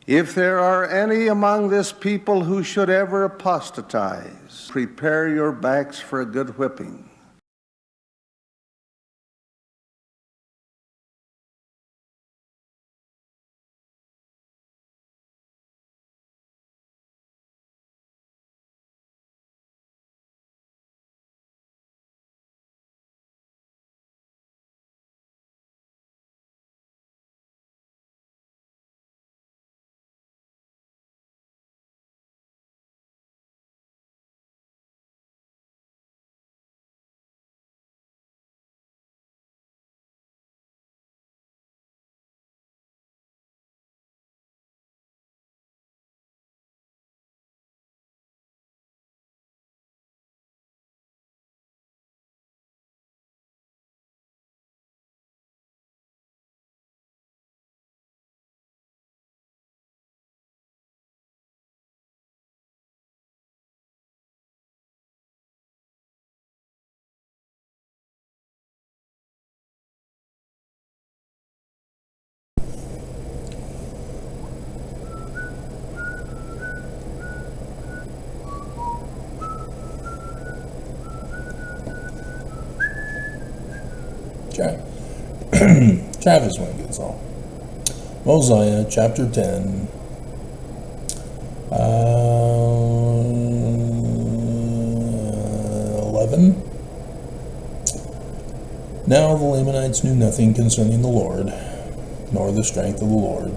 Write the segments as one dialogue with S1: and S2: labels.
S1: If there are any among this people who should ever apostatize, prepare your backs for a good whipping.
S2: Travis went good song. Mosiah chapter 10. 11. Now the Lamanites knew nothing concerning the Lord, nor the strength of the Lord.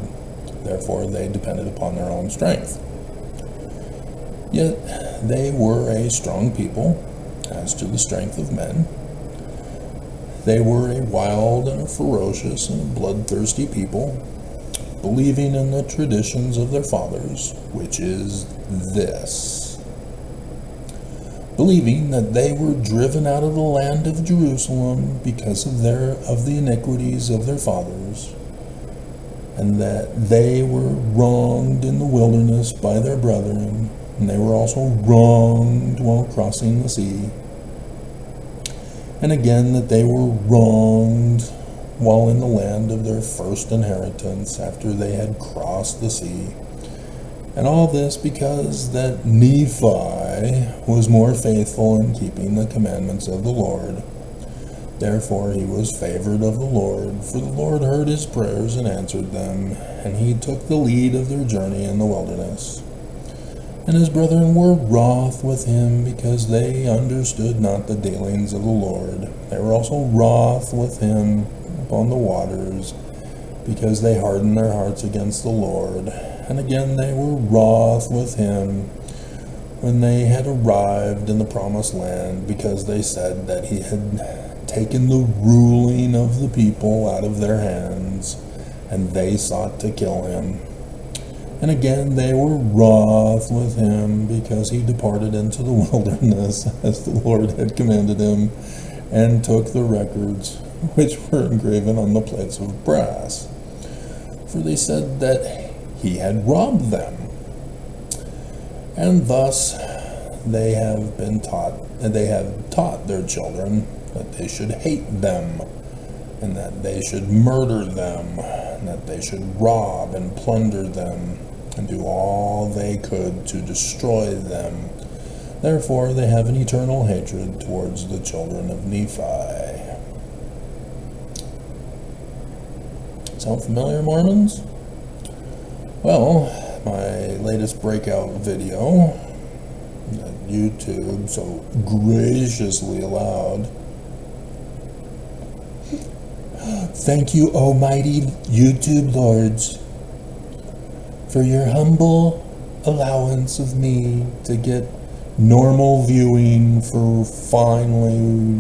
S2: Therefore they depended upon their own strength. Yet they were a strong people as to the strength of men. They were a wild and a ferocious and a bloodthirsty people, believing in the traditions of their fathers, which is this: believing that they were driven out of the land of Jerusalem because of the iniquities of their fathers, and that they were wronged in the wilderness by their brethren, and they were also wronged while crossing the sea. And again, that they were wronged while in the land of their first inheritance after they had crossed the sea. And all this because that Nephi was more faithful in keeping the commandments of the Lord. Therefore he was favored of the Lord, for the Lord heard his prayers and answered them, and he took the lead of their journey in the wilderness. And his brethren were wroth with him, because they understood not the dealings of the Lord. They were also wroth with him upon the waters, because they hardened their hearts against the Lord. And again they were wroth with him when they had arrived in the promised land, because they said that he had taken the ruling of the people out of their hands, and they sought to kill him. And again they were wroth with him, because he departed into the wilderness as the Lord had commanded him, and took the records which were engraven on the plates of brass. For they said that he had robbed them. And thus they have taught their children that they should hate them, and that they should murder them, and that they should rob and plunder them, and do all they could to destroy them. Therefore they have an eternal hatred towards the children of Nephi. Sound familiar, Mormons? Well, my latest breakout video that YouTube so graciously allowed. Thank you, almighty YouTube lords, for your humble allowance of me to get normal viewing for finally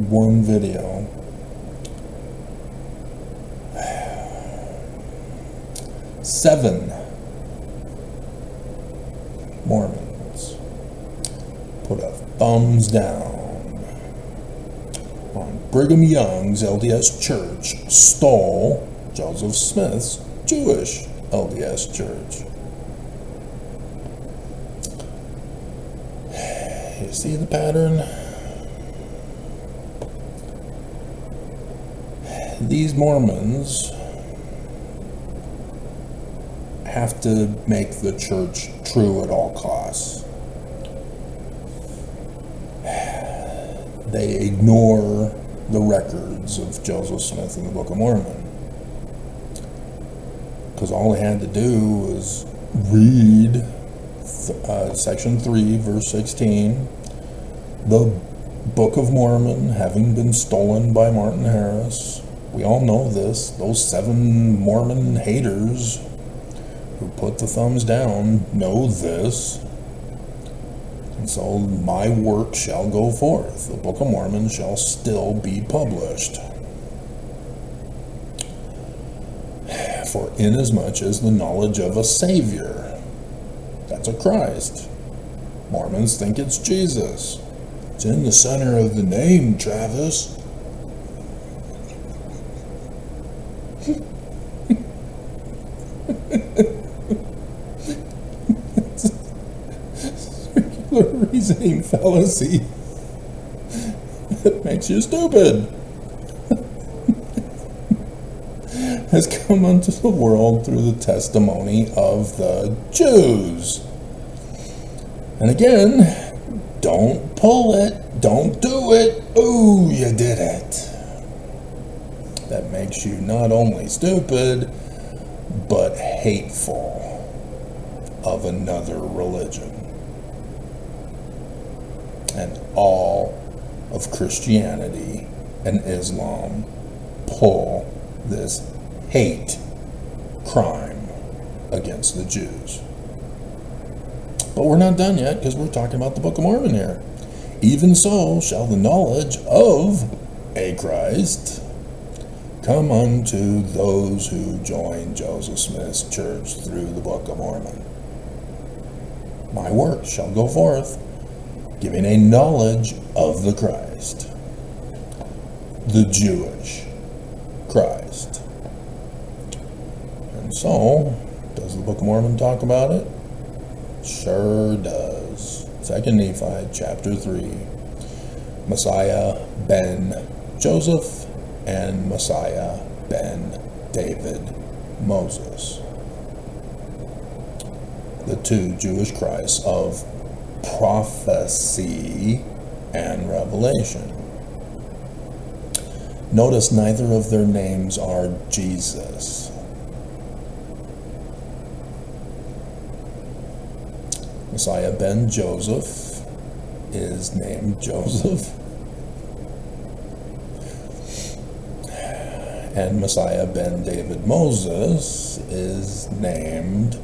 S2: one video. Seven Mormons put a thumbs down on Brigham Young's LDS Church stole Joseph Smith's Jewish LDS Church. You see the pattern? These Mormons have to make the church true at all costs. They ignore the records of Joseph Smith in the Book of Mormon. Because all they had to do was read section 3, verse 16, the Book of Mormon having been stolen by Martin Harris. We all know this. Those 7 Mormon haters who put the thumbs down know this. And so my work shall go forth. The Book of Mormon shall still be published. For inasmuch as the knowledge of a Savior, that's a Christ. Mormons think it's Jesus. It's in the center of the name, Travis. Circular reasoning fallacy that makes you stupid. Has come unto the world through the testimony of the Jews. And again, don't pull it, don't do it, ooh, you did it. That makes you not only stupid, but hateful of another religion. And all of Christianity and Islam pull this hate crime against the Jews. But we're not done yet, because we're talking about the Book of Mormon here. Even so shall the knowledge of a Christ come unto those who join Joseph Smith's church through the Book of Mormon. My work shall go forth, giving a knowledge of the Christ, the Jewish Christ. And so, does the Book of Mormon talk about it? Sure does. 2 Nephi chapter 3. Messiah ben Joseph and Messiah ben David Moses. The 2 Jewish Christs of prophecy and revelation. Notice neither of their names are Jesus. Messiah ben Joseph is named Joseph, and Messiah ben David Moses is named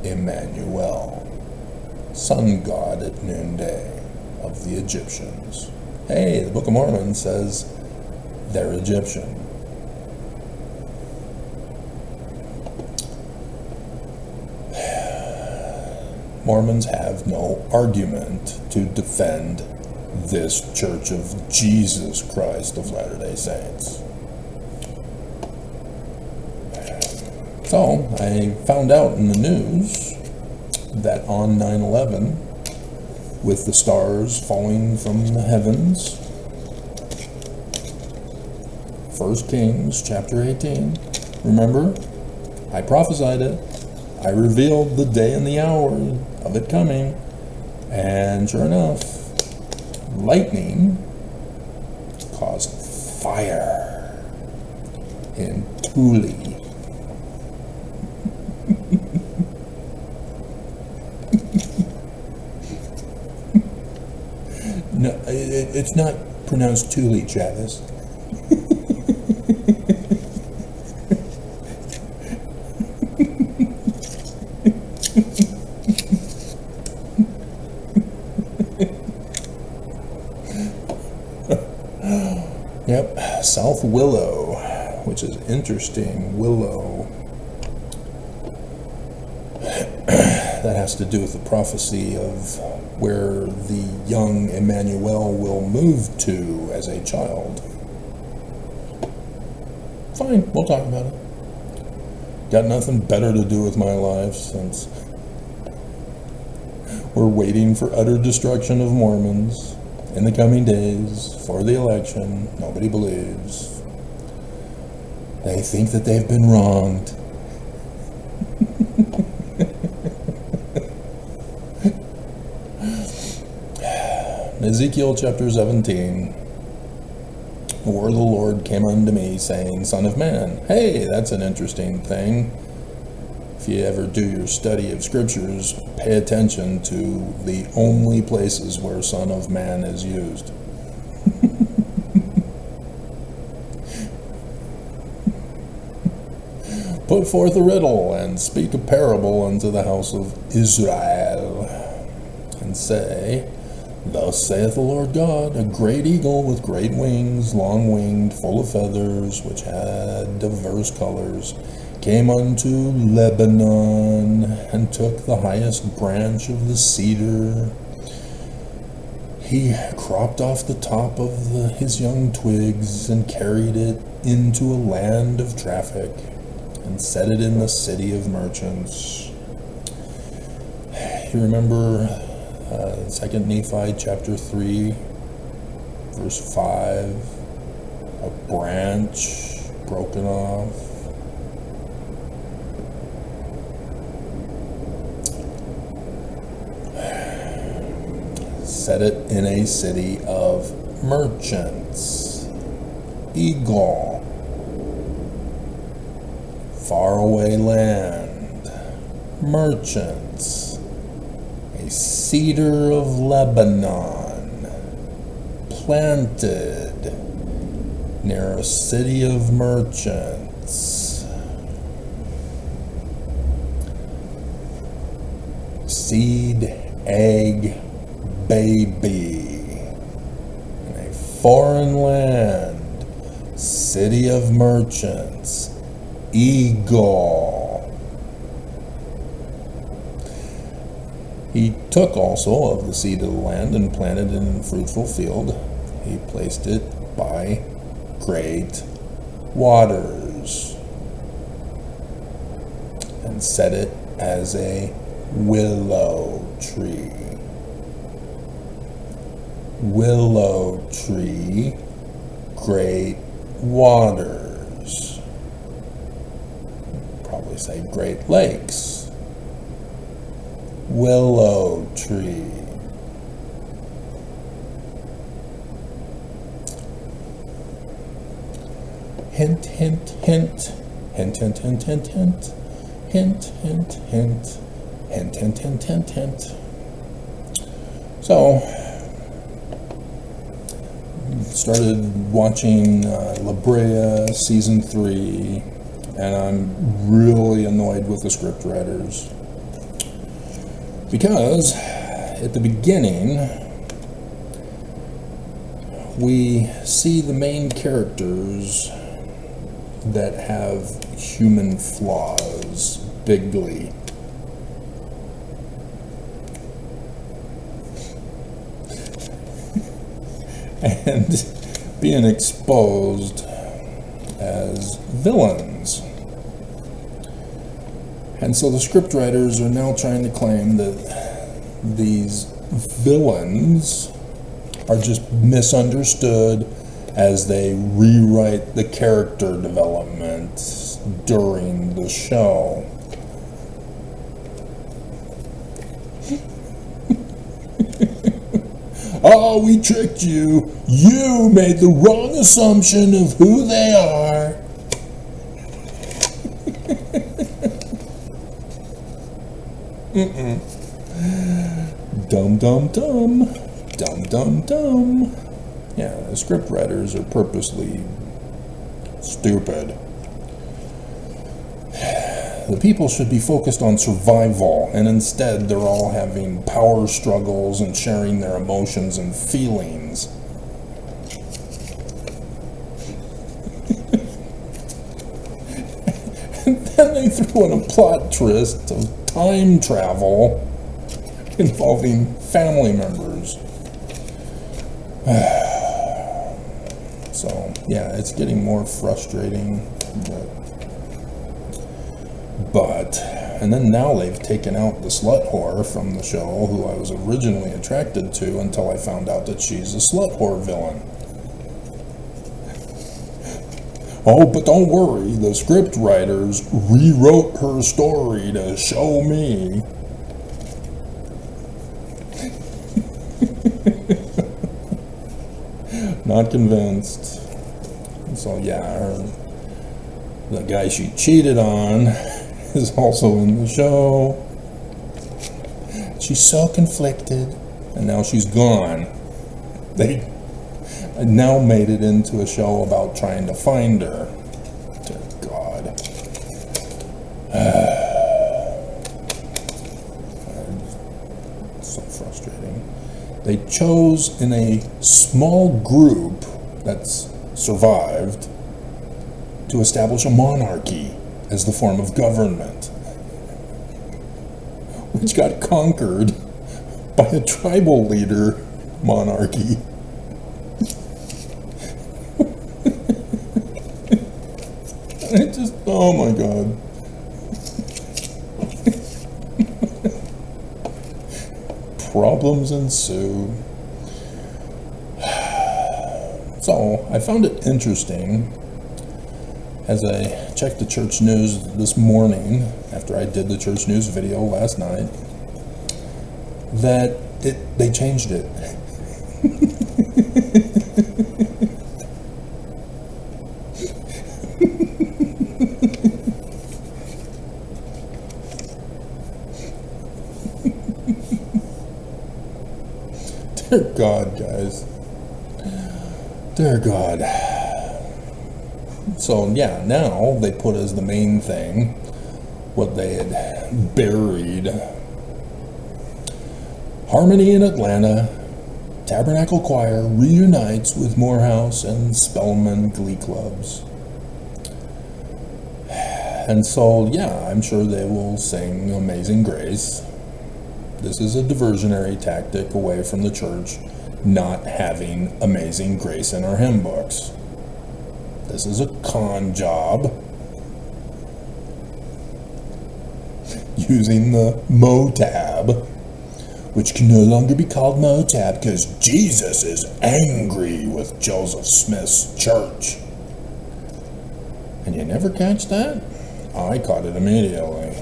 S2: Emmanuel, sun god at noonday of the Egyptians. Hey, the Book of Mormon says they're Egyptian. Mormons have no argument to defend this Church of Jesus Christ of Latter-day Saints. So, I found out in the news that on 9/11, with the stars falling from the heavens, 1 Kings chapter 18, remember, I prophesied it. I revealed the day and the hour of it coming, and sure enough, lightning caused fire in Thule. No, it's not pronounced Thule, Travis. Yep, South Willow, which is interesting. Willow. That has to do with the prophecy of where the young Emmanuel will move to as a child. Fine, we'll talk about it. Got nothing better to do with my life since we're waiting for utter destruction of Mormons in the coming days for the election. Nobody believes. They think that they've been wronged. Ezekiel chapter 17. The word of the Lord came unto me, saying, Son of man. Hey, that's an interesting thing. If you ever do your study of scriptures, pay attention to the only places where Son of Man is used. Put forth a riddle, and speak a parable unto the house of Israel, and say, Thus saith the Lord God, a great eagle with great wings, long-winged, full of feathers, which had divers colors, came unto Lebanon, and took the highest branch of the cedar. He cropped off the top of his young twigs, and carried it into a land of traffic, and set it in the city of merchants. You remember 2 Nephi chapter 3, verse 5, a branch broken off. Set it in a city of merchants. Eagle. Faraway land. Merchants. A cedar of Lebanon. Planted near a city of merchants. Seed, egg, baby. In a foreign land. City of merchants. Eagle. He took also of the seed of the land and planted it in a fruitful field. He placed it by great waters and set it as a willow tree. Willow tree, great waters. Probably say Great Lakes. Willow tree. Hint, hint, hint. Hint, hint, hint, hint, hint. Hint, hint, hint. Hint, hint, hint, hint, hint. So, started watching La Brea season 3, and I'm really annoyed with the script writers. Because at the beginning, we see the main characters that have human flaws bigly. And being exposed as villains. And so the scriptwriters are now trying to claim that these villains are just misunderstood as they rewrite the character development during the show. Oh, we tricked you. You made the wrong assumption of who they are. Dum dum dum. Dum dum dum. Yeah, the script writers are purposely stupid. The people should be focused on survival, and instead they're all having power struggles and sharing their emotions and feelings. And then they threw in a plot twist of time travel involving family members. So, yeah, it's getting more frustrating. But, and then now they've taken out the slut whore from the show, who I was originally attracted to until I found out that she's a slut whore villain. Oh, but don't worry, the script writers rewrote her story to show me. Not convinced. So yeah, the guy she cheated on is also in the show. She's so conflicted, and now she's gone. They now made it into a show about trying to find her. Dear God. So frustrating. They chose in a small group that's survived to establish a monarchy as the form of government, which got conquered by a tribal leader monarchy. I just, oh my God. Problems ensue. So I found it interesting as I checked the church news this morning after I did the church news video last night that they changed it. Dear God, guys. Dear God. So yeah, now they put as the main thing what they had buried. Harmony in Atlanta. Tabernacle Choir reunites with Morehouse and Spelman Glee Clubs. And so, yeah, I'm sure they will sing Amazing Grace. This is a diversionary tactic away from the church not having Amazing Grace in our hymn books. This is a con job using the Motab, which can no longer be called Motab because Jesus is angry with Joseph Smith's church. And you never catch that? I caught it immediately.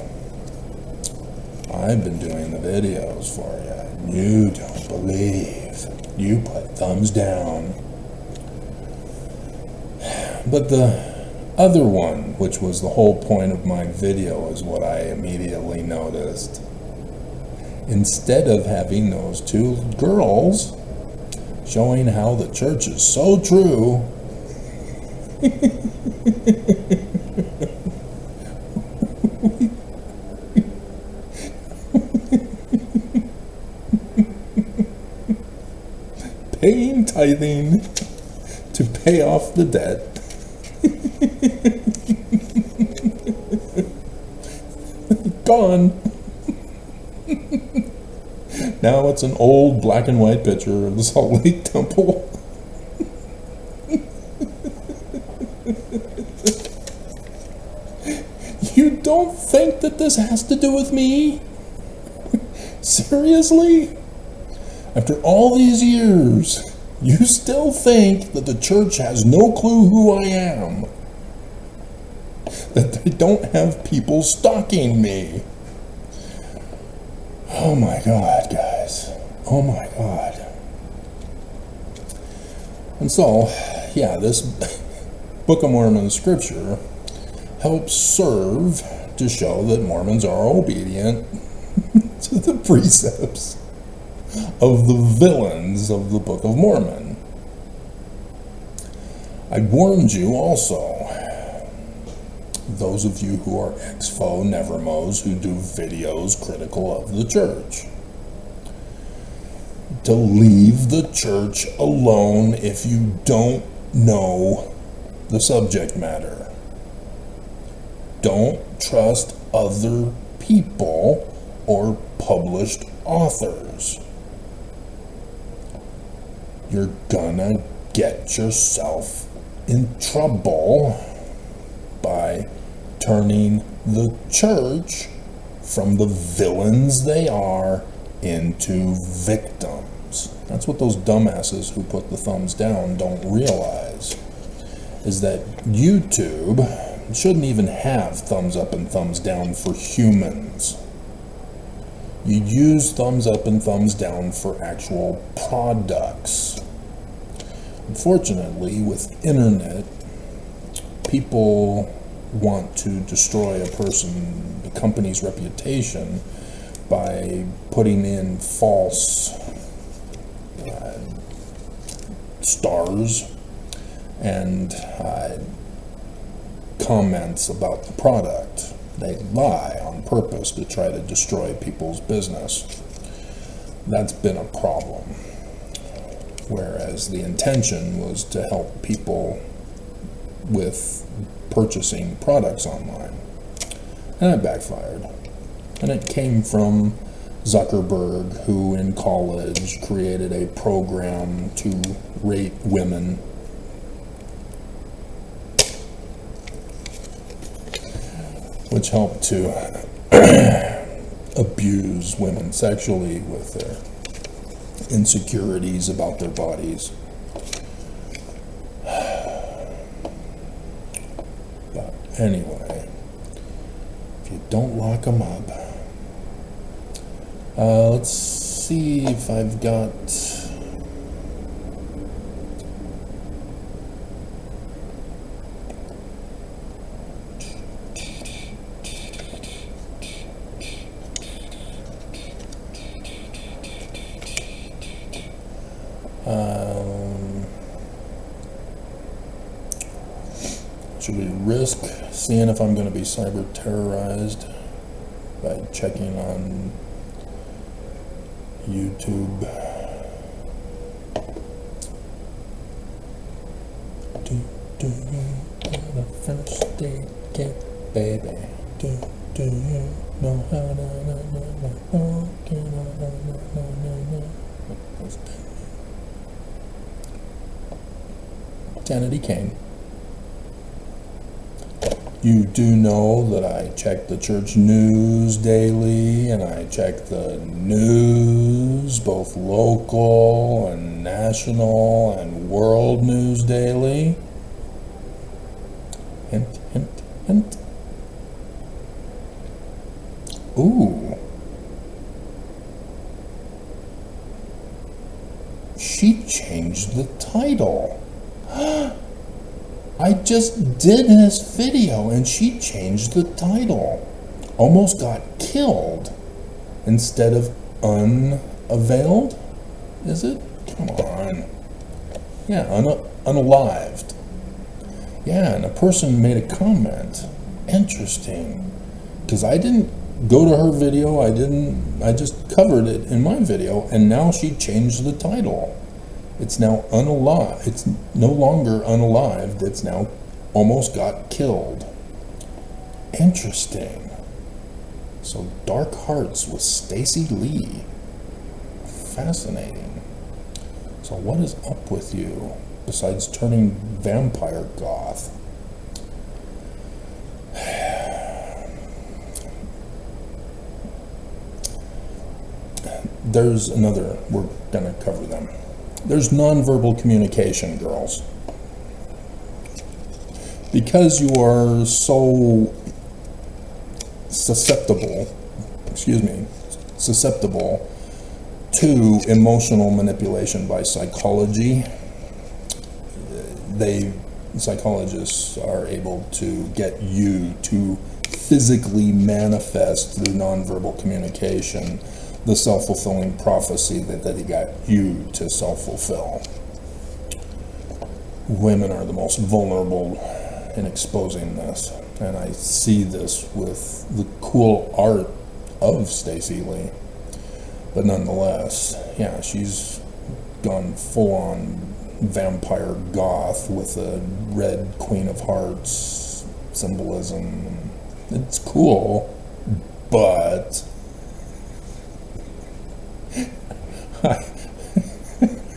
S2: I've been doing the videos for you. You don't believe. You put thumbs down. But the other one, which was the whole point of my video, is what I immediately noticed. Instead of having those two girls showing how the church is so true, paying tithing to pay off the debt, gone. Now it's an old black and white picture of the Salt Lake Temple. You don't think that this has to do with me? Seriously? After all these years, you still think that the church has no clue who I am? That they don't have people stalking me? Oh my God, guys. Oh my God. And so, yeah, this Book of Mormon scripture helps serve to show that Mormons are obedient to the precepts of the villains of the Book of Mormon. I warned you also, those of you who are ex-fo nevermos who do videos critical of the church, to leave the church alone if you don't know the subject matter. Don't trust other people or published authors. You're gonna get yourself in trouble by turning the church from the villains they are into victims. That's what those dumbasses who put the thumbs down don't realize, is that YouTube shouldn't even have thumbs up and thumbs down for humans. You use thumbs up and thumbs down for actual products. Unfortunately, with internet, people want to destroy the company's reputation by putting in false stars and comments about the product. They lie on purpose to try to destroy people's business. That's been a problem. Whereas the intention was to help people with purchasing products online. And it backfired. And it came from Zuckerberg, who in college created a program to rate women. Which helped to abuse women sexually with their insecurities about their bodies. But anyway, if you don't lock them up, let's see if I've got should we risk seeing if I'm going to be cyber terrorized by checking on YouTube? Do you have a first aid kit, baby? Do you know how to Kennedy Kane. You do know that I check the church news daily, and I check the news, both local and national and world news daily. Hint, hint, hint. Ooh. She changed the title. I just did this video and she changed the title. Almost got killed instead of unavailed. Is it? Come on. Yeah, unalived. Yeah, and a person made a comment. Interesting. Because I didn't go to her video. I just covered it in my video, and now she changed the title. It's now unalived. It's no longer unalived. It's now almost got killed. Interesting. So Dark Hearts with Stacy Lee. Fascinating. So what is up with you besides turning vampire goth? There's another, we're gonna cover them. There's nonverbal communication, girls. Because you are so susceptible to emotional manipulation by psychology, psychologists are able to get you to physically manifest through nonverbal communication the self-fulfilling prophecy that they got you to self-fulfill. Women are the most vulnerable in exposing this, and I see this with the cool art of Stacy Lee. But nonetheless, yeah, she's gone full-on vampire goth with a red Queen of Hearts symbolism. It's cool, but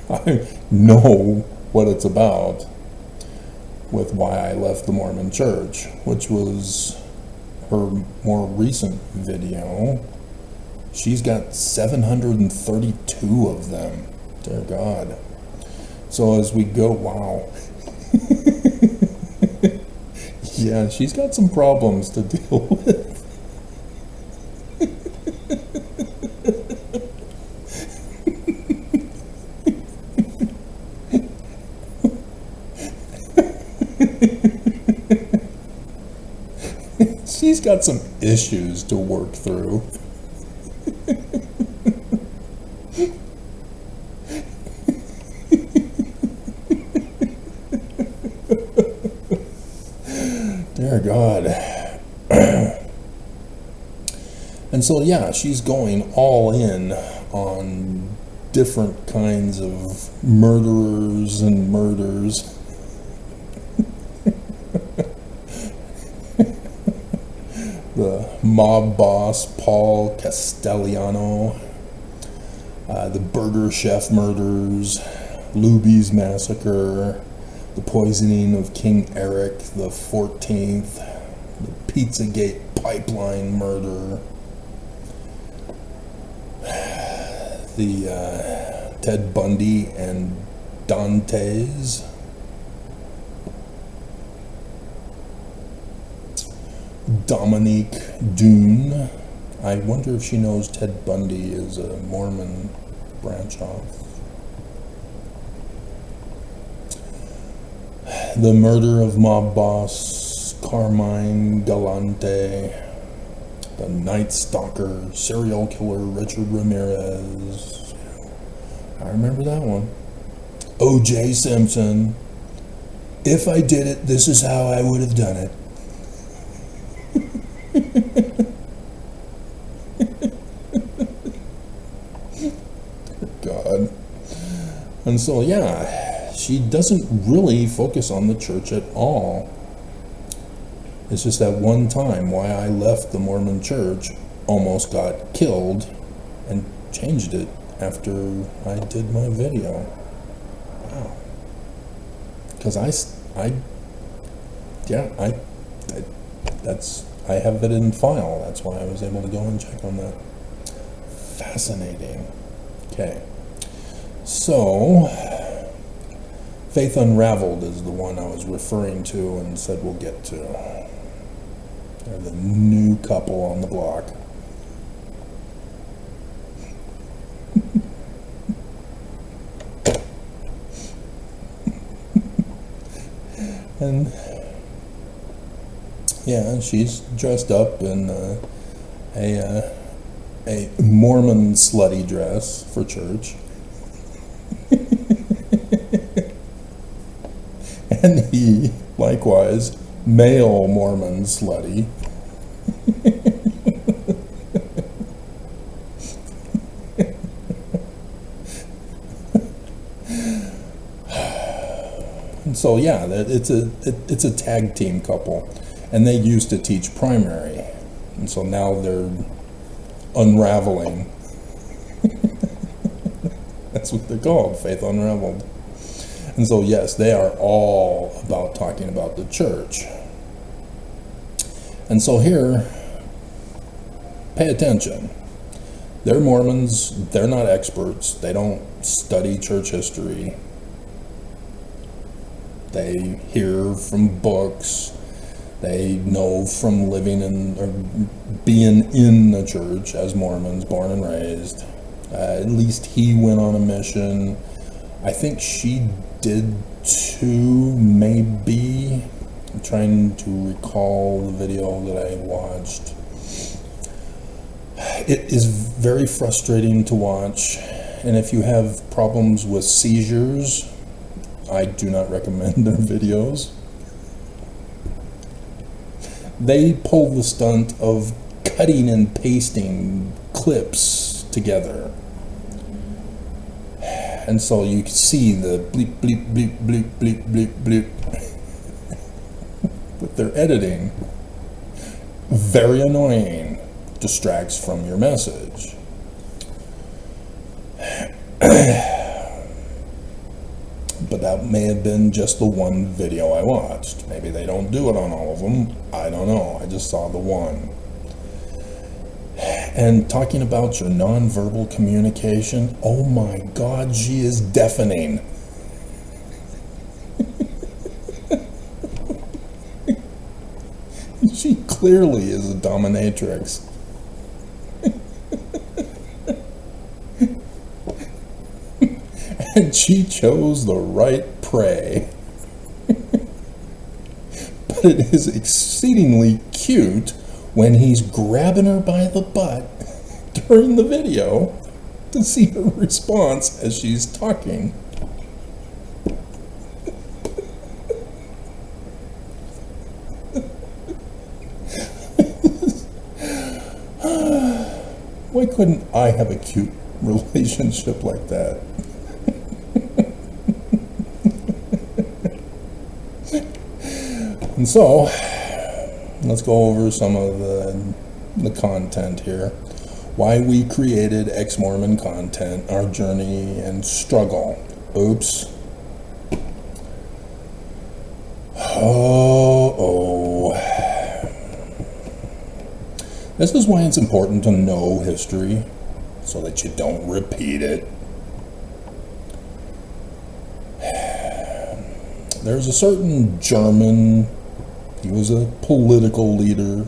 S2: I know what it's about with why I left the Mormon Church, which was her more recent video. She's got 732 of them. Dear God. So as we go, wow. Yeah, she's got some problems to deal with. She's got some issues to work through. Dear God. And so, yeah, she's going all in on different kinds of murderers and murders. The mob boss, Paul Castellano, the Burger Chef murders, Luby's massacre, the poisoning of King Eric the 14th, the Pizzagate pipeline murder, the Ted Bundy and Dantes, Dominique Dune. I wonder if she knows Ted Bundy is a Mormon branch off. The murder of mob boss Carmine Galante, the Night Stalker serial killer Richard Ramirez. I remember that one. O.J. Simpson. If I did it, this is how I would have done it. God. And so, yeah, she doesn't really focus on the church at all. It's just that one time why I left the Mormon church, almost got killed, and changed it after I did my video. Wow. Because I have it in file. That's why I was able to go and check on that. Fascinating. Okay. So, Faith Unraveled is the one I was referring to and said we'll get to. They're the new couple on the block. And yeah, she's dressed up in a Mormon slutty dress for church. And he, likewise, male Mormon slutty. And so, yeah, it's a tag team couple, and they used to teach primary, and so now they're unraveling. That's what they're called, Faith Unraveled. And so, yes, they are all about talking about the church. And so here, pay attention. They're Mormons, they're not experts, they don't study church history. They hear from books, they know from living in, or being in the church as Mormons, born and raised. At least he went on a mission. I think she did too, maybe. I'm trying to recall the video that I watched. It is very frustrating to watch, and if you have problems with seizures, I do not recommend their videos. They pull the stunt of cutting and pasting clips together. And so you can see the bleep, bleep, bleep, bleep, bleep, bleep, bleep. With their editing, very annoying, distracts from your message. But that may have been just the one video I watched. Maybe they don't do it on all of them. I don't know. I just saw the one. And talking about your nonverbal communication, oh my God, she is deafening. She clearly is a dominatrix. And she chose the right prey. But it is exceedingly cute when he's grabbing her by the butt during the video to see her response as she's talking. Why couldn't I have a cute relationship like that? And so, let's go over some of the content here. Why we created ex-Mormon content, our journey and struggle. Oops. Oh. This is why it's important to know history, so that you don't repeat it. There's a certain German, he was a political leader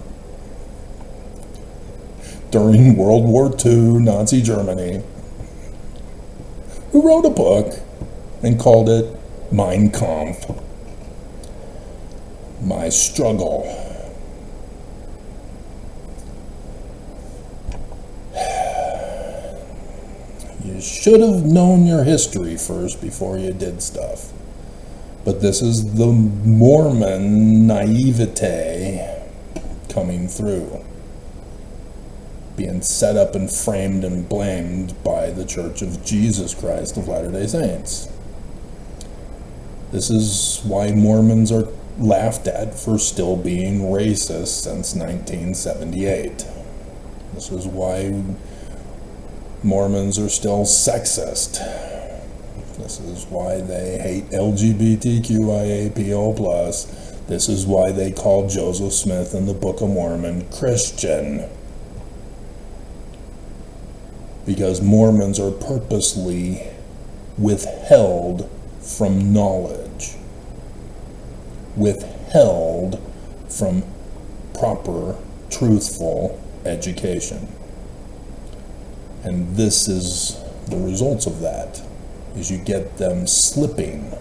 S2: during World War II, Nazi Germany, who wrote a book and called it Mein Kampf, My Struggle. You should have known your history first before you did stuff. But this is the Mormon naivete coming through, being set up and framed and blamed by the Church of Jesus Christ of Latter-day Saints. This is why Mormons are laughed at for still being racist since 1978. This is why Mormons are still sexist. This is why they hate LGBTQIAPO+. This is why they call Joseph Smith in the Book of Mormon Christian. Because Mormons are purposely withheld from knowledge, withheld from proper, truthful education. And this is the results of that, is you get them slipping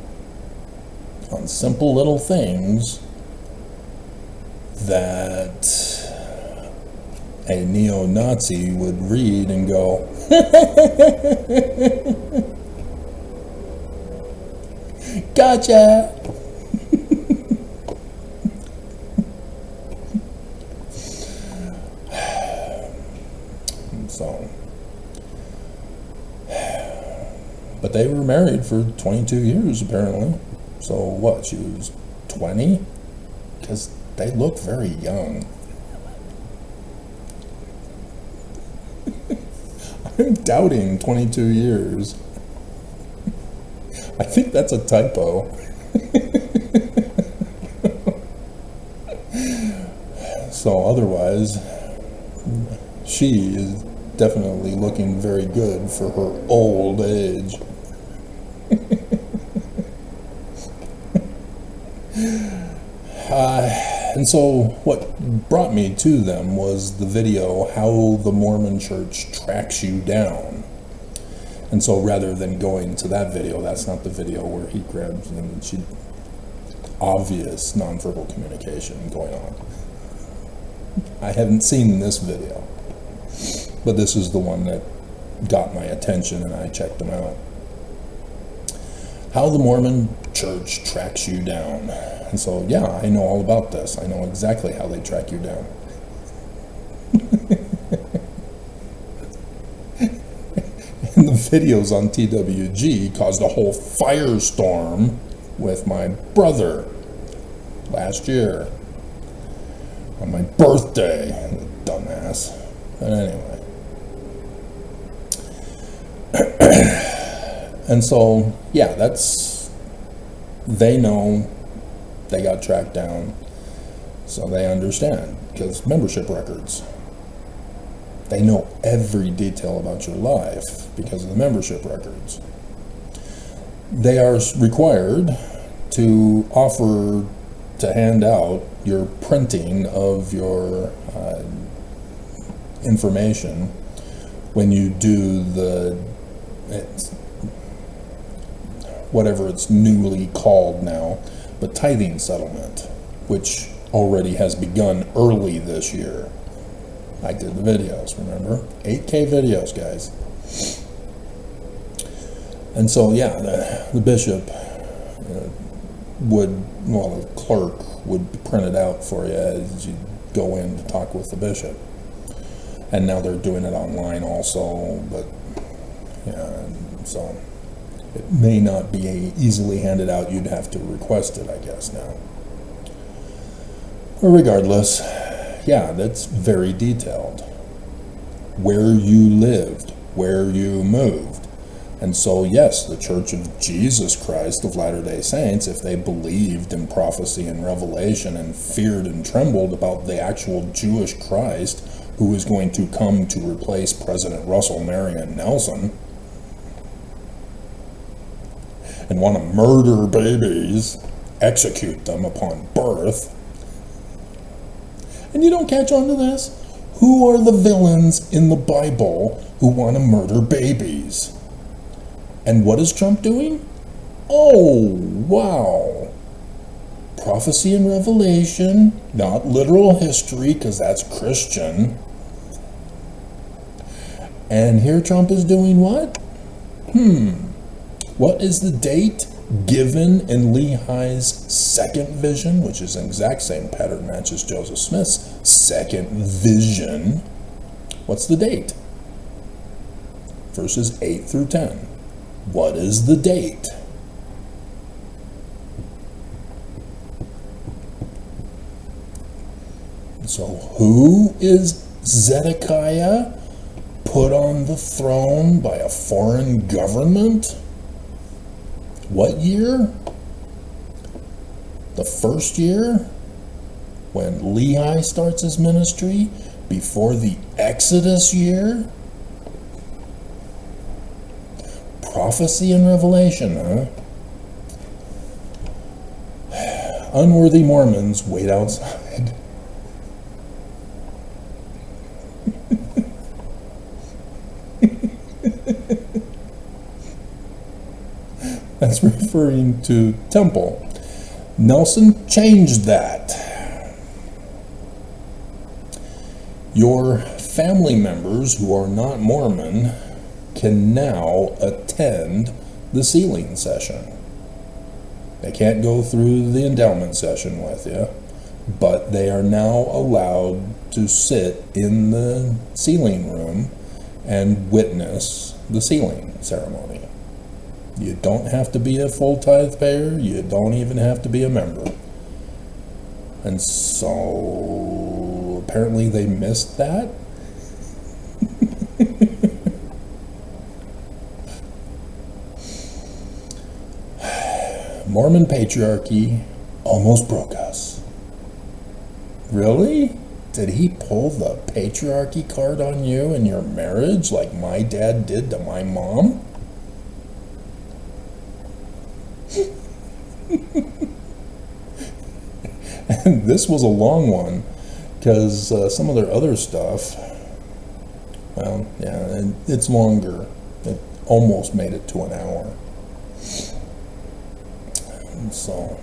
S2: on simple little things that a neo-Nazi would read and go, gotcha! So, but they were married for 22 years apparently. So what, she was 20? Because they look very young. I'm doubting 22 years. I think that's a typo. So otherwise, she is definitely looking very good for her old age. And so what brought me to them was the video, How the Mormon Church Tracks You Down. And so rather than going to that video, that's not the video where he grabs and she, obvious nonverbal communication going on. I haven't seen this video, but this is the one that got my attention and I checked them out. How the Mormon Church Tracks You Down. And so, yeah, I know all about this. I know exactly how they track you down. And the videos on TWG caused a whole firestorm with my brother last year on my birthday, dumbass. But anyway. And so, yeah, they know they got tracked down, so they understand, because membership records. They know every detail about your life because of the membership records. They are required to offer to hand out your printing of your information when you do whatever it's newly called now, but tithing settlement. which already has begun early this year. I did the videos, remember? 8K videos, guys. And so, yeah, the bishop the clerk would print it out for you as you go in to talk with the bishop. And now they're doing it online also, but, yeah, so it may not be easily handed out. You'd have to request it, I guess, now. But regardless, yeah, that's very detailed. Where you lived, where you moved. And so, yes, the Church of Jesus Christ of Latter-day Saints, if they believed in prophecy and revelation and feared and trembled about the actual Jewish Christ who is going to come to replace President Russell Marion Nelson and want to murder babies, execute them upon birth. And you don't catch on to this? Who are the villains in the Bible who want to murder babies? And what is Trump doing? Oh, wow. Prophecy and revelation, not literal history, because that's Christian. And here Trump is doing what? What is the date given in Lehi's second vision, which is an exact same pattern match as Joseph Smith's second vision? What's the date? Verses 8 through 10. What is the date? So who is Zedekiah put on the throne by a foreign government? What year? The first year when Lehi starts his ministry, before the Exodus year? Prophecy and revelation, huh? Unworthy Mormons, wait outside. That's referring to temple. Nelson changed that. Your family members who are not Mormon can now attend the sealing session. They can't go through the endowment session with you, but they are now allowed to sit in the sealing room and witness the sealing ceremony. You don't have to be a full tithe payer. You don't even have to be a member. And so apparently they missed that. Mormon patriarchy almost broke us. Really? Did he pull the patriarchy card on you in your marriage like my dad did to my mom? And this was a long one because some of their other stuff, well, yeah, it's longer. It almost made it to an hour. So,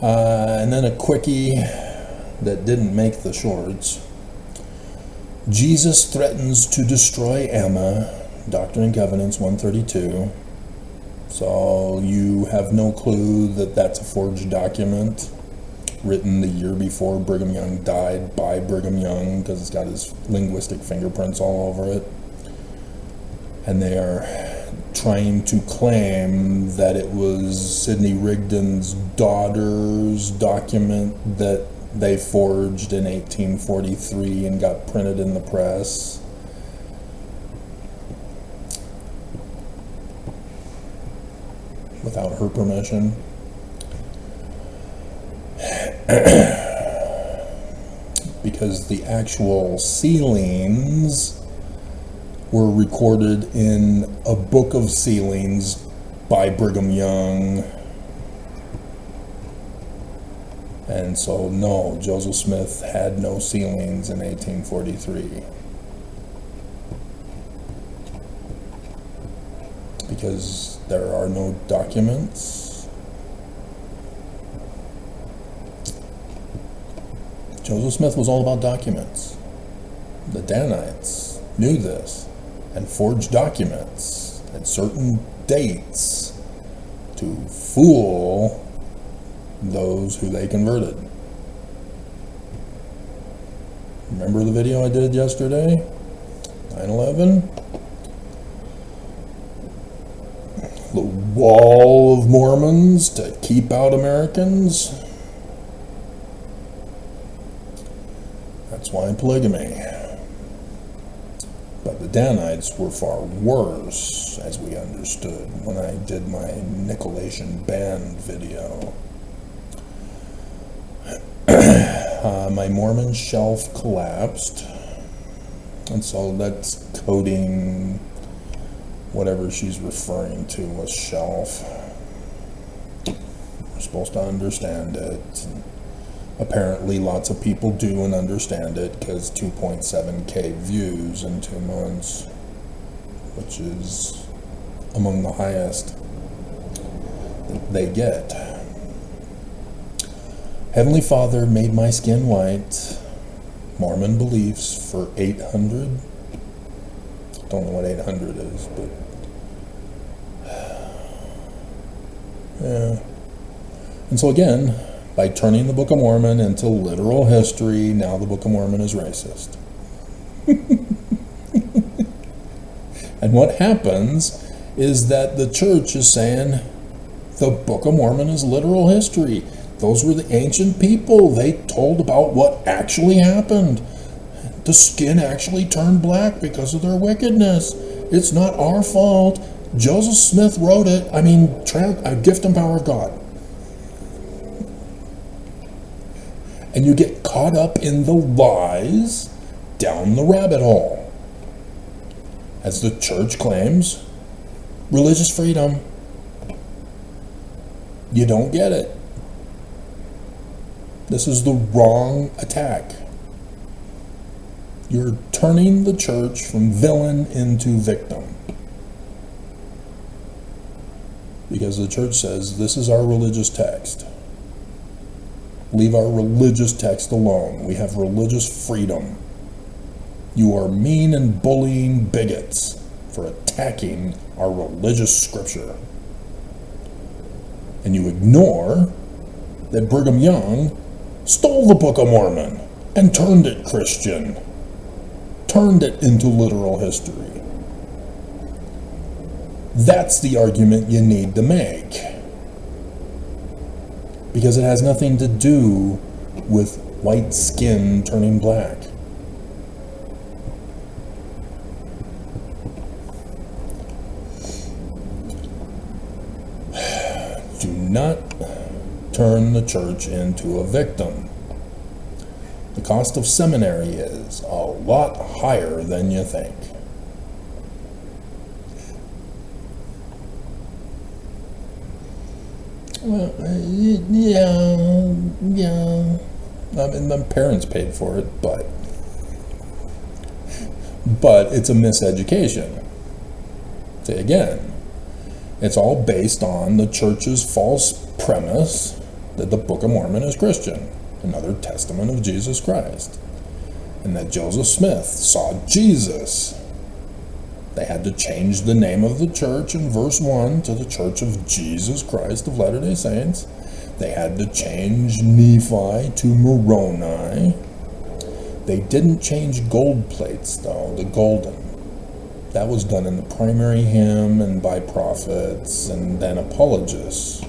S2: and then a quickie that didn't make the shorts. Jesus threatens to destroy Emma, Doctrine and Covenants 132. So you have no clue that that's a forged document written the year before Brigham Young died by Brigham Young, because it's got his linguistic fingerprints all over it. And they are trying to claim that it was Sidney Rigdon's daughter's document that they forged in 1843 and got printed in the press. Without her permission. Because the actual sealings were recorded in a book of sealings by Brigham Young. And so, no, Joseph Smith had no sealings in 1843. Because there are no documents. Joseph Smith was all about documents. The Danites knew this and forged documents at certain dates to fool those who they converted. Remember the video I did yesterday? 9/11? The wall of Mormons to keep out Americans? That's why polygamy. But the Danites were far worse, as we understood when I did my Nicolaitan band video. My Mormon shelf collapsed, and so that's coding whatever she's referring to as shelf. We're supposed to understand it. Apparently lots of people do and understand it, because 2.7K views in 2 months, which is among the highest that they get. Heavenly Father made my skin white. Mormon beliefs for 800. Don't know what 800 is, but yeah. And so again, by turning the Book of Mormon into literal history, now the Book of Mormon is racist. And what happens is that the church is saying the Book of Mormon is literal history. Those were the ancient people. They told about what actually happened. The skin actually turned black because of their wickedness. It's not our fault. Joseph Smith wrote it. I mean, a gift and power of God. And you get caught up in the lies down the rabbit hole. As the church claims, religious freedom. You don't get it. This is the wrong attack. You're turning the church from villain into victim. Because the church says, this is our religious text. Leave our religious text alone. We have religious freedom. You are mean and bullying bigots for attacking our religious scripture. And you ignore that Brigham Young stole the Book of Mormon and turned it Christian. Turned it into literal history. That's the argument you need to make. Because it has nothing to do with white skin turning black. Do not turn the church into a victim. The cost of seminary is a lot higher than you think. Well, yeah. I mean, my parents paid for it, but it's a miseducation. Say again, it's all based on the church's false premise that the Book of Mormon is Christian, another testament of Jesus Christ, and that Joseph Smith saw Jesus. They had to change the name of the church in verse 1 to the Church of Jesus Christ of Latter-day Saints. They had to change Nephi to Moroni. They didn't change gold plates, though, the golden. That was done in the primary hymn and by prophets and then apologists.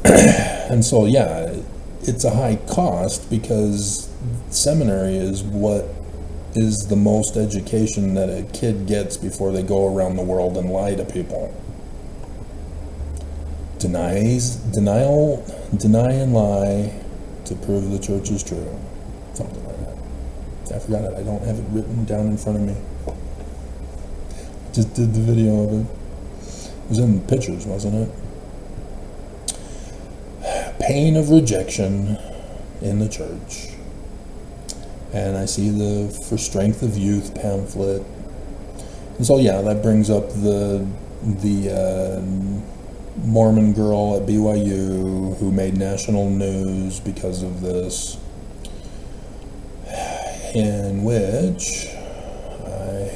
S2: And so, yeah, it's a high cost because seminary is what is the most education that a kid gets before they go around the world and lie to people. Deny and lie to prove the church is true. Something like that. I forgot it. I don't have it written down in front of me. I just did the video of it. It was in pictures, wasn't it? Pain of rejection in the church. And I see the For Strength of Youth pamphlet. And so yeah, that brings up the Mormon girl at BYU who made national news because of this, in which I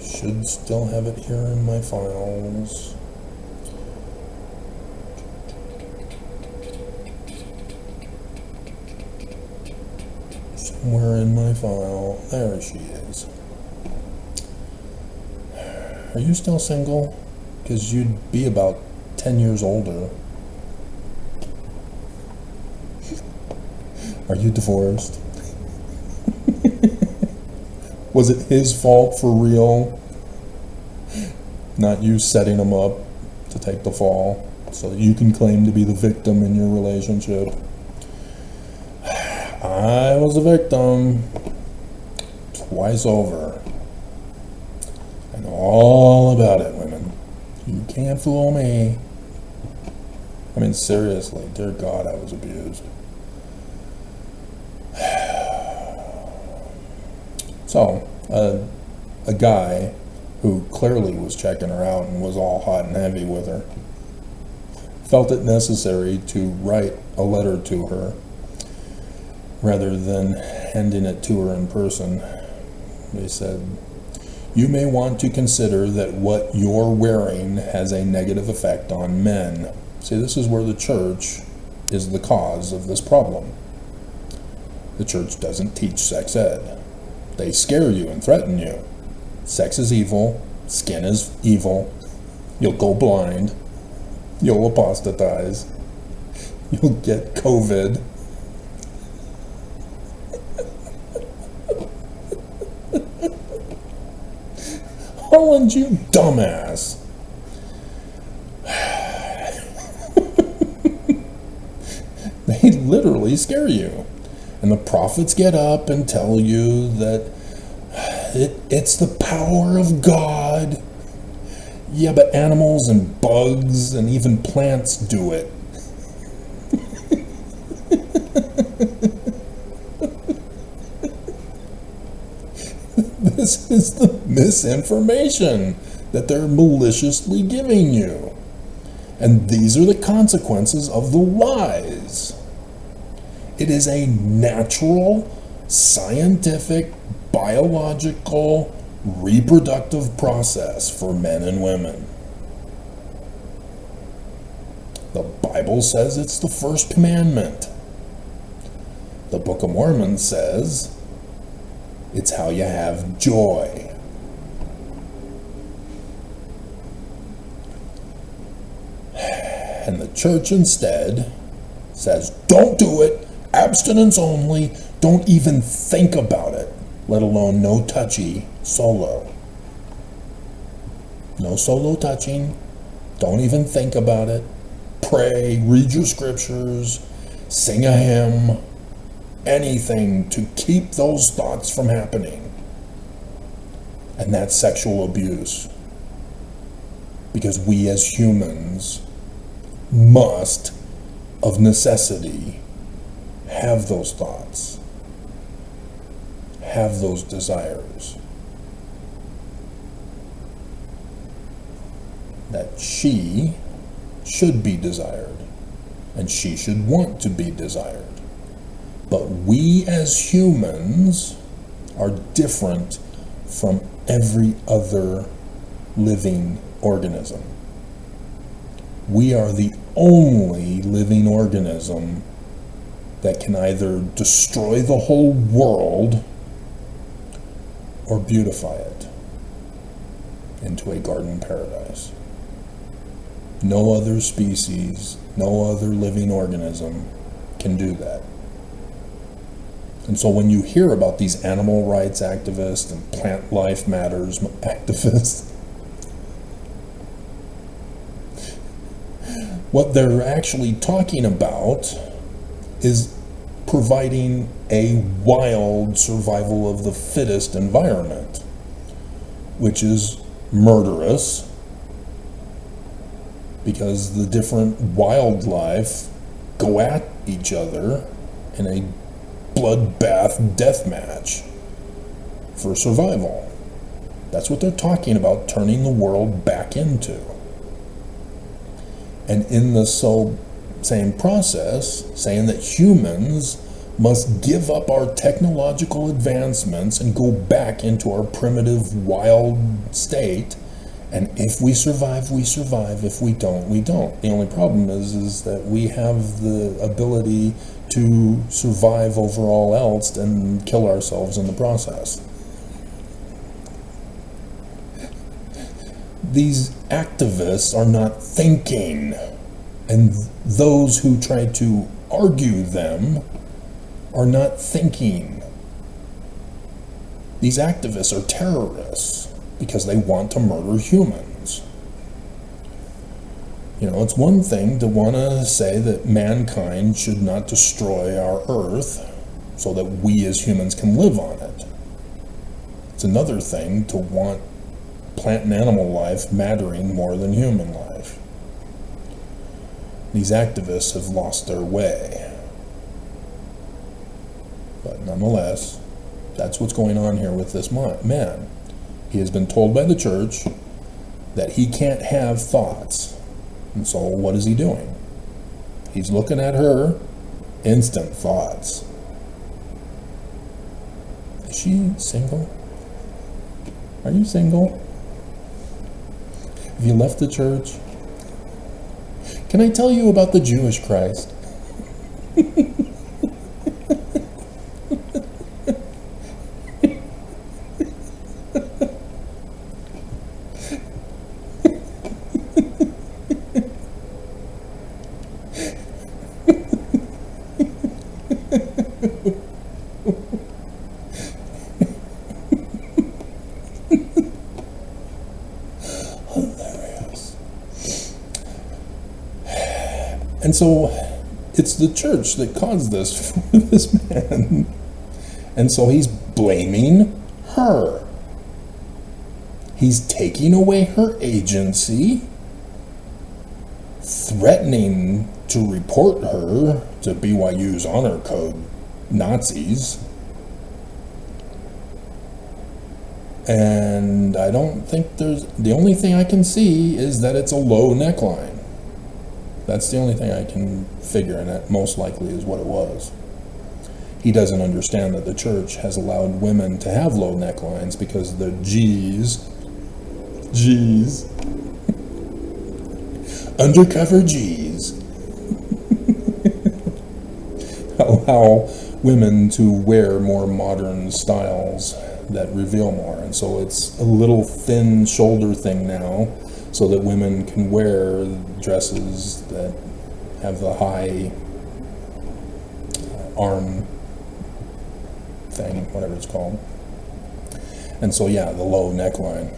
S2: should still have it here in my files. Somewhere in my file. There she is. Are you still single? Because you'd be about 10 years older. Are you divorced? Was it his fault for real? Not you setting him up to take the fall so that you can claim to be the victim in your relationship. I was a victim twice over. I know all about it, women. You can't fool me. I mean, seriously, dear God, I was abused. So, a guy who clearly was checking her out and was all hot and heavy with her felt it necessary to write a letter to her rather than handing it to her in person. They said, "You may want to consider that what you're wearing has a negative effect on men." See, this is where the church is the cause of this problem. The church doesn't teach sex ed. They scare you and threaten you. Sex is evil. Skin is evil. You'll go blind. You'll apostatize. You'll get COVID. Holland, you dumbass. They literally scare you. And the prophets get up and tell you that it's the power of God. Yeah, but animals and bugs and even plants do it. This is the misinformation that they're maliciously giving you. And these are the consequences of the lies. It is a natural, scientific, biological, reproductive process for men and women. The Bible says it's the first commandment. The Book of Mormon says it's how you have joy. And the church instead says, don't do it. Abstinence only. Don't even think about it, let alone no touchy solo. No solo touching. Don't even think about it. Pray, read your scriptures, sing a hymn, anything to keep those thoughts from happening. And that's sexual abuse. Because we as humans must, of necessity, have those thoughts, have those desires. That she should be desired, and she should want to be desired. But we as humans are different from every other living organism. We are the only living organism that can either destroy the whole world or beautify it into a garden paradise. No other species, no other living organism can do that. And so when you hear about these animal rights activists and plant life matters activists, what they're actually talking about is providing a wild survival of the fittest environment, which is murderous because the different wildlife go at each other in a bloodbath death match for survival. That's what they're talking about turning the world back into. And in the same process, saying that humans must give up our technological advancements and go back into our primitive, wild state. And if we survive, we survive. If we don't, we don't. The only problem is that we have the ability to survive over all else and kill ourselves in the process. These activists are not thinking, and those who try to argue them are not thinking. These activists are terrorists because they want to murder humans. You know, it's one thing to want to say that mankind should not destroy our earth so that we as humans can live on it. It's another thing to want plant and animal life mattering more than human life. These activists have lost their way. But nonetheless, that's what's going on here with this man. He has been told by the church that he can't have thoughts. And so what is he doing? He's looking at her, instant thoughts. Is she single? Are you single? Have you left the church? Can I tell you about the Jewish Christ? And so it's the church that caused this for this man. And so he's blaming her. He's taking away her agency, threatening to report her to BYU's honor code Nazis. And I don't think the only thing I can see is that it's a low neckline. That's the only thing I can figure, and that most likely is what it was. He doesn't understand that the church has allowed women to have low necklines because the G's, undercover G's, allow women to wear more modern styles that reveal more. And so it's a little thin shoulder thing now, so that women can wear dresses that have the high arm thing, whatever it's called. And so, yeah, the low neckline.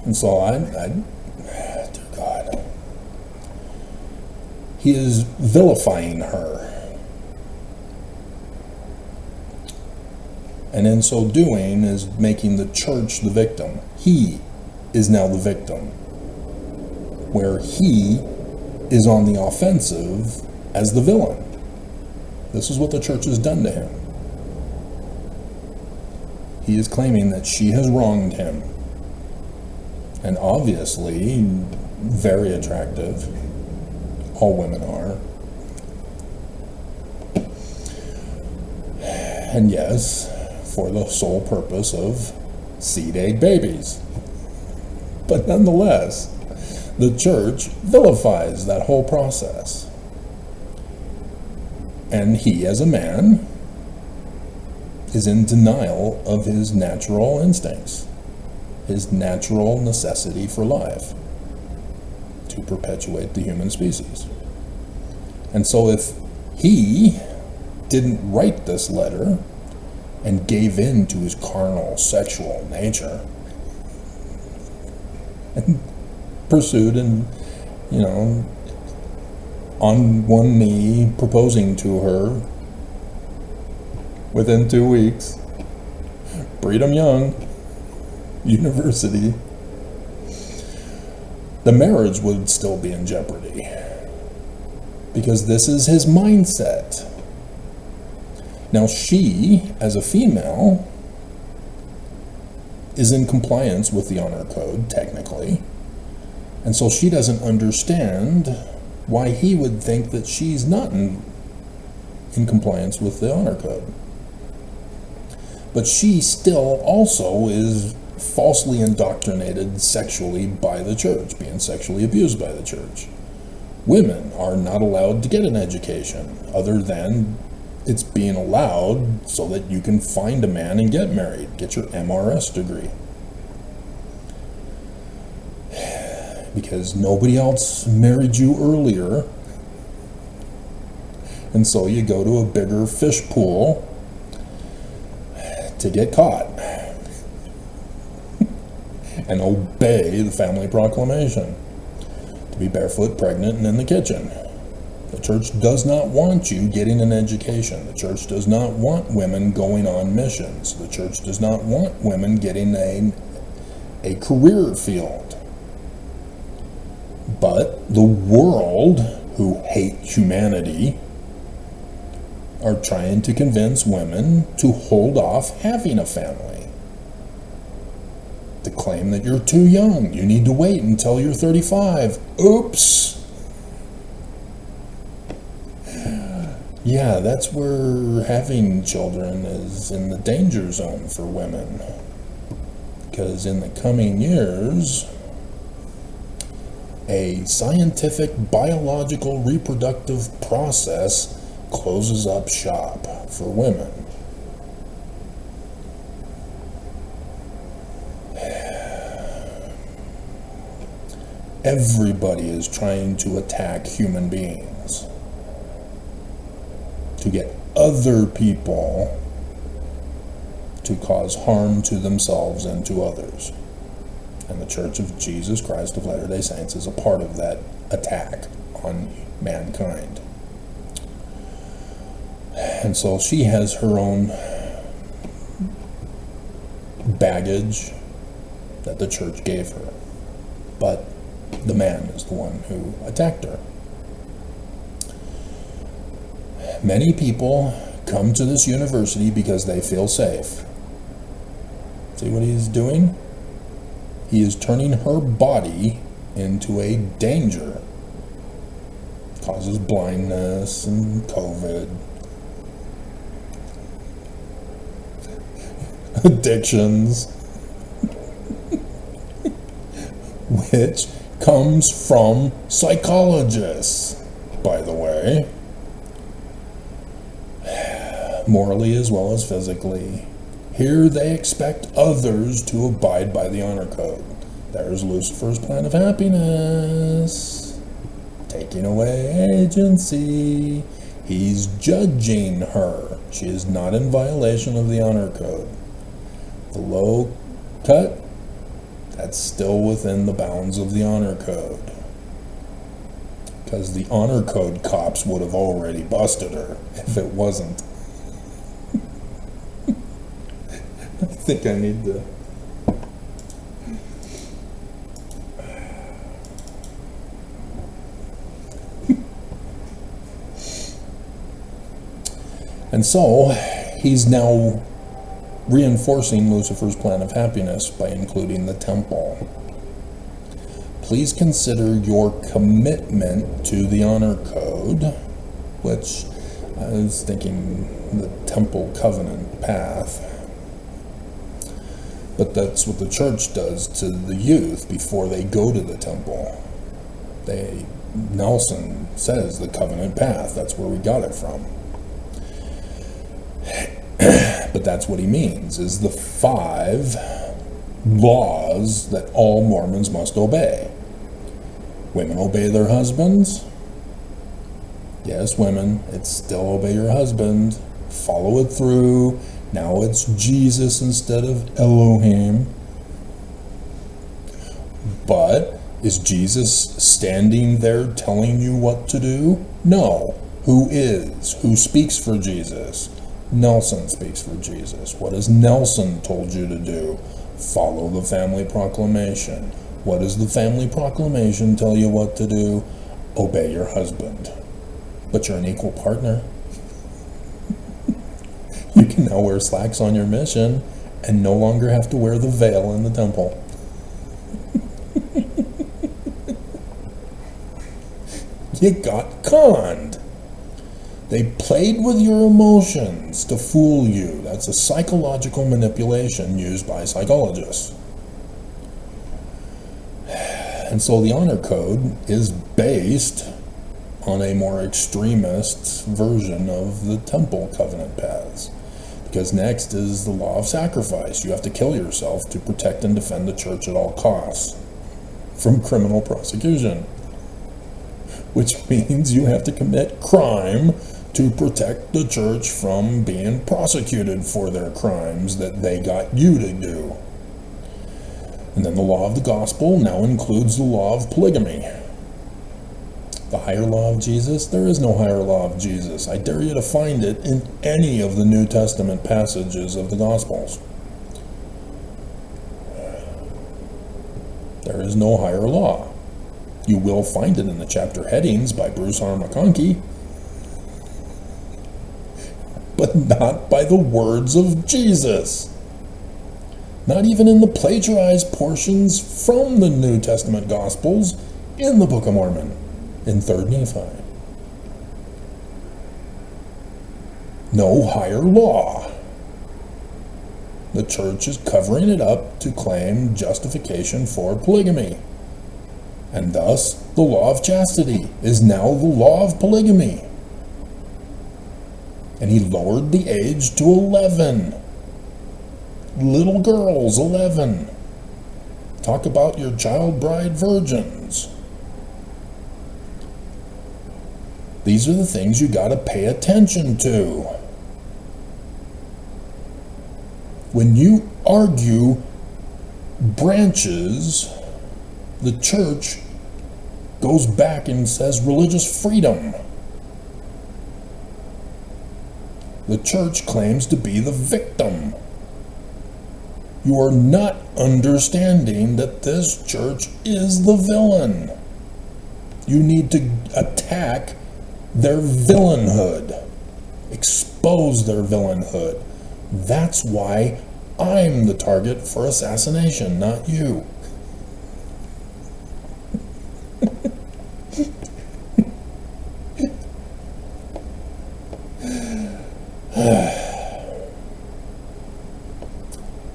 S2: And so dear God, he is vilifying her. And in so doing is making the church the victim. He is now the victim, where he is on the offensive as the villain. This is what the church has done to him. He is claiming that she has wronged him, and obviously very attractive. All women are. And yes, for the sole purpose of seed egg babies. But nonetheless, the church vilifies that whole process. And he, as a man, is in denial of his natural instincts, his natural necessity for life, to perpetuate the human species. And so if he didn't write this letter and gave in to his carnal sexual nature, and pursued and, on one knee proposing to her within 2 weeks, Brigham Young University, the marriage would still be in jeopardy, because this is his mindset. Now she, as a female, is in compliance with the honor code, technically, And so she doesn't understand why he would think that she's not in compliance with the honor code. But she still also is falsely indoctrinated sexually by the church, being sexually abused by the church. Women are not allowed to get an education other than it's being allowed so that you can find a man and get married, get your MRS degree. Because nobody else married you earlier, and so you go to a bigger fish pool to get caught and obey the family proclamation, to be barefoot, pregnant, and in the kitchen. The church does not want you getting an education. The church does not want women going on missions. The church does not want women getting a career field. But the world, who hate humanity, are trying to convince women to hold off having a family. To claim that you're too young. You need to wait until you're 35. Oops! Yeah, that's where having children is in the danger zone for women. Because in the coming years, a scientific biological reproductive process closes up shop for women. Everybody is trying to attack human beings, to get other people to cause harm to themselves and to others. And the Church of Jesus Christ of Latter-day Saints is a part of that attack on mankind. And so she has her own baggage that the church gave her. But the man is the one who attacked her. Many people come to this university because they feel safe. See what he's doing? He is turning her body into a danger. Causes blindness and COVID. Addictions. Which comes from psychologists, by the way. Morally as well as physically. Here they expect others to abide by the honor code. There's Lucifer's plan of happiness. Taking away agency. He's judging her. She is not in violation of the honor code. The low cut, that's still within the bounds of the honor code. Because the honor code cops would have already busted her if it wasn't. I think I need to... And so, he's now reinforcing Lucifer's plan of happiness by including the temple. Please consider your commitment to the honor code, which I was thinking the temple covenant path. But that's what the church does to the youth before they go to the temple. Nelson says the covenant path, that's where we got it from. But that's what he means, is the 5 laws that all Mormons must obey. Women obey their husbands. Yes, women, it's still obey your husband. Follow it through. Now it's Jesus instead of Elohim. But is Jesus standing there telling you what to do? No. Who is? Who speaks for Jesus? Nelson speaks for Jesus. What has Nelson told you to do? Follow the family proclamation. What does the family proclamation tell you what to do? Obey your husband. But you're an equal partner. You can now wear slacks on your mission and no longer have to wear the veil in the temple. You got conned. They played with your emotions to fool you. That's a psychological manipulation used by psychologists. And so the honor code is based on a more extremist version of the temple covenant paths. Because next is the law of sacrifice. You have to kill yourself to protect and defend the church at all costs from criminal prosecution. Which means you have to commit crime to protect the church from being prosecuted for their crimes that they got you to do. And then the law of the gospel now includes the law of polygamy. The higher law of Jesus? There is no higher law of Jesus. I dare you to find it in any of the New Testament passages of the Gospels. There is no higher law. You will find it in the chapter headings by Bruce R. McConkie, but not by the words of Jesus. Not even in the plagiarized portions from the New Testament Gospels in the Book of Mormon, in 3rd Nephi. No higher law. The church is covering it up to claim justification for polygamy. And thus, the law of chastity is now the law of polygamy. And he lowered the age to 11. Little girls, 11. Talk about your child bride virgins. These are the things you got to pay attention to. When you argue branches, the church goes back and says religious freedom. The church claims to be the victim. You are not understanding that this church is the villain. You need to attack their villainhood. Expose their villainhood. That's why I'm the target for assassination, not you.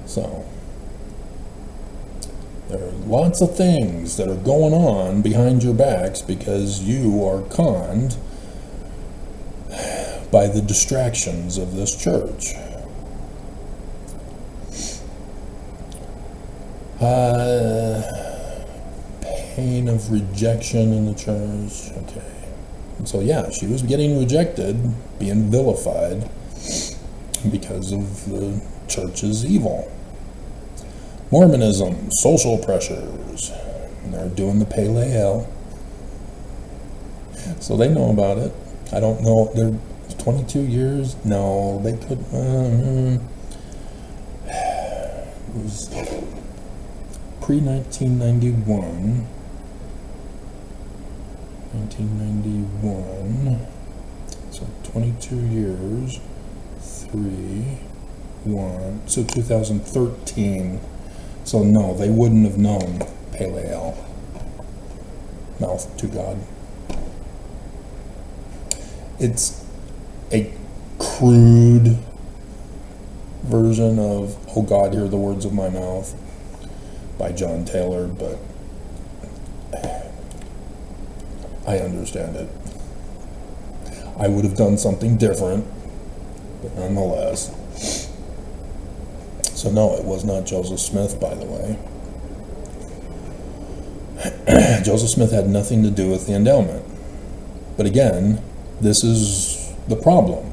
S2: So, there are lots of things that are going on behind your backs because you are conned by the distractions of this church. Pain of rejection in the church. Okay. So yeah, she was getting rejected, being vilified because of the church's evil. Mormonism, social pressures. They're doing the Pale. So they know about it. I don't know. They're 22 years? No, they could. It was pre-1991. 1991. So 22 years. 3, 1. So 2013. So no, they wouldn't have known Pale. Mouth to God. It's a crude version of "Oh God, hear the words of my mouth" by John Taylor, but I understand it. I would have done something different, but nonetheless. So no, it was not Joseph Smith, by the way. Joseph Smith had nothing to do with the endowment. But again, this is the problem.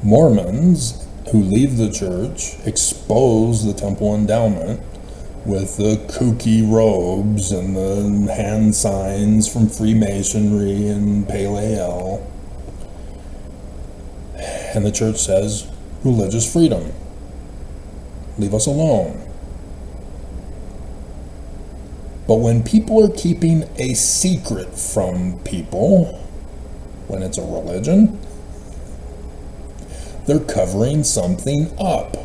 S2: Mormons who leave the church expose the temple endowment with the kooky robes and the hand signs from Freemasonry and Pale. And the church says, religious freedom. Leave us alone. But when people are keeping a secret from people, when it's a religion, they're covering something up.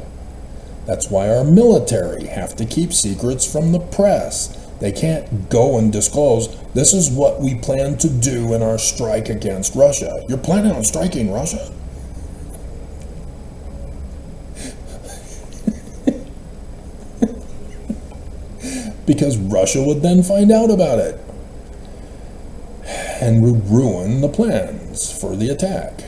S2: That's why our military have to keep secrets from the press. They can't go and disclose, this is what we plan to do in our strike against Russia. You're planning on striking Russia? Because Russia would then find out about it and would ruin the plans for the attack.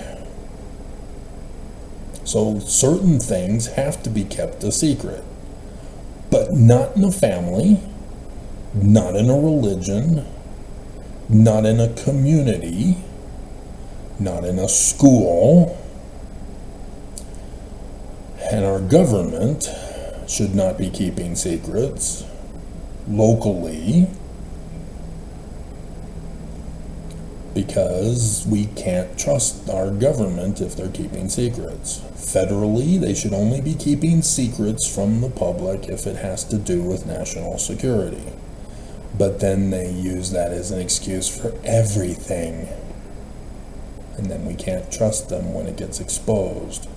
S2: So certain things have to be kept a secret, but not in a family, not in a religion, not in a community, not in a school, and our government should not be keeping secrets locally, because we can't trust our government if they're keeping secrets. Federally, they should only be keeping secrets from the public if it has to do with national security. But then they use that as an excuse for everything. And then we can't trust them when it gets exposed.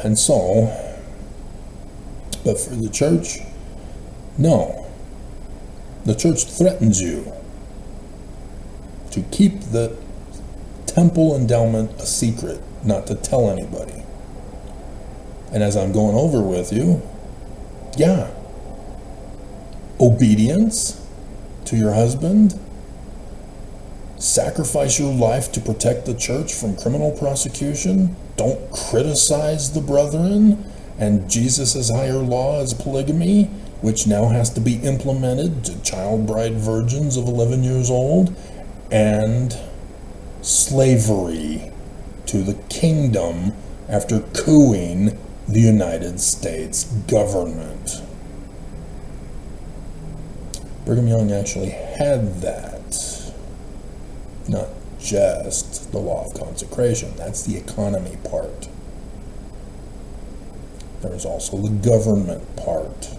S2: And so, but for the church, no. The church threatens you to keep the temple endowment a secret, not to tell anybody. And as I'm going over with you, yeah, obedience to your husband, sacrifice your life to protect the church from criminal prosecution, don't criticize the brethren, and Jesus' higher law is polygamy, which now has to be implemented to child bride virgins of 11 years old, and slavery to the kingdom after cooing the United States government. Brigham Young actually had that, not just the law of consecration. That's the economy part. There's also the government part.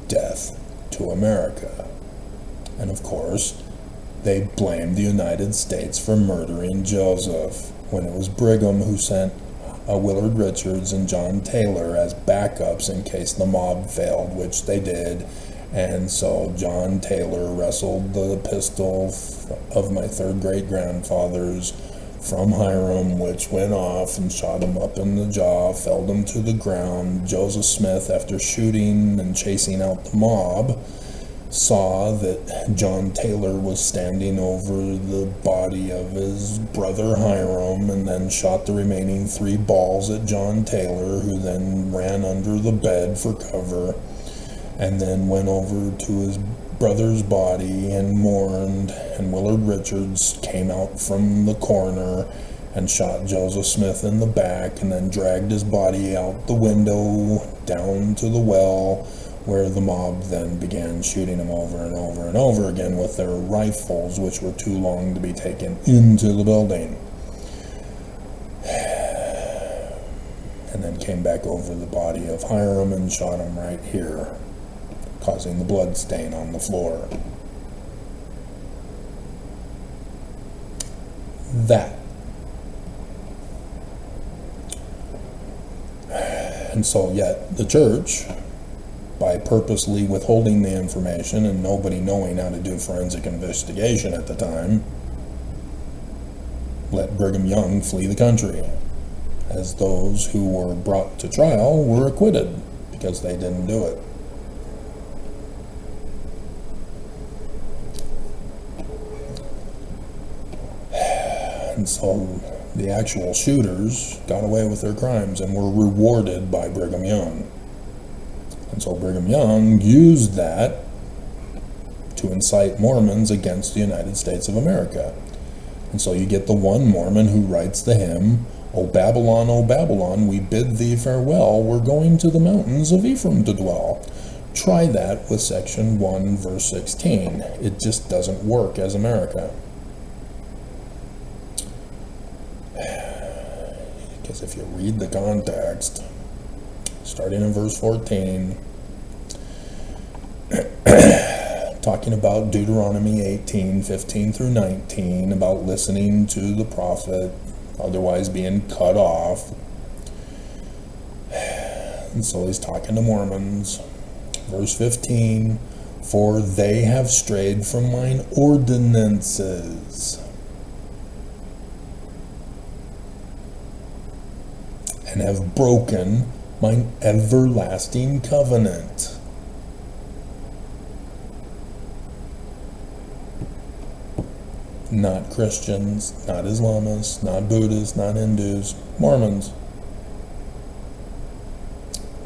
S2: Death to America. And of course, they blamed the United States for murdering Joseph, when it was Brigham who sent Willard Richards and John Taylor as backups in case the mob failed, which they did. And so John Taylor wrestled the pistol of my third great grandfather's from Hiram, which went off and shot him up in the jaw, felled him to the ground. Joseph Smith, after shooting and chasing out the mob, saw that John Taylor was standing over the body of his brother Hiram, and then shot the remaining 3 balls at John Taylor, who then ran under the bed for cover, and then went over to his brother's body and mourned, and Willard Richards came out from the corner and shot Joseph Smith in the back, and then dragged his body out the window down to the well, where the mob then began shooting him over and over and over again with their rifles, which were too long to be taken into the building. And then came back over the body of Hiram and shot him right here, causing the blood stain on the floor. That. And so yet the church, by purposely withholding the information and nobody knowing how to do forensic investigation at the time, let Brigham Young flee the country, as those who were brought to trial were acquitted because they didn't do it. And so the actual shooters got away with their crimes and were rewarded by Brigham Young. And so Brigham Young used that to incite Mormons against the United States of America. And so you get the one Mormon who writes the hymn, O Babylon, we bid thee farewell, we're going to the mountains of Ephraim to dwell. Try that with section 1, verse 16. It just doesn't work as America. Because if you read the context, starting in verse 14, talking about Deuteronomy 18, 15 through 19, about listening to the prophet, otherwise being cut off. And so he's talking to Mormons. Verse 15, for they have strayed from mine ordinances, and have broken mine everlasting covenant. Not Christians, not Islamists, not Buddhists, not Hindus, Mormons.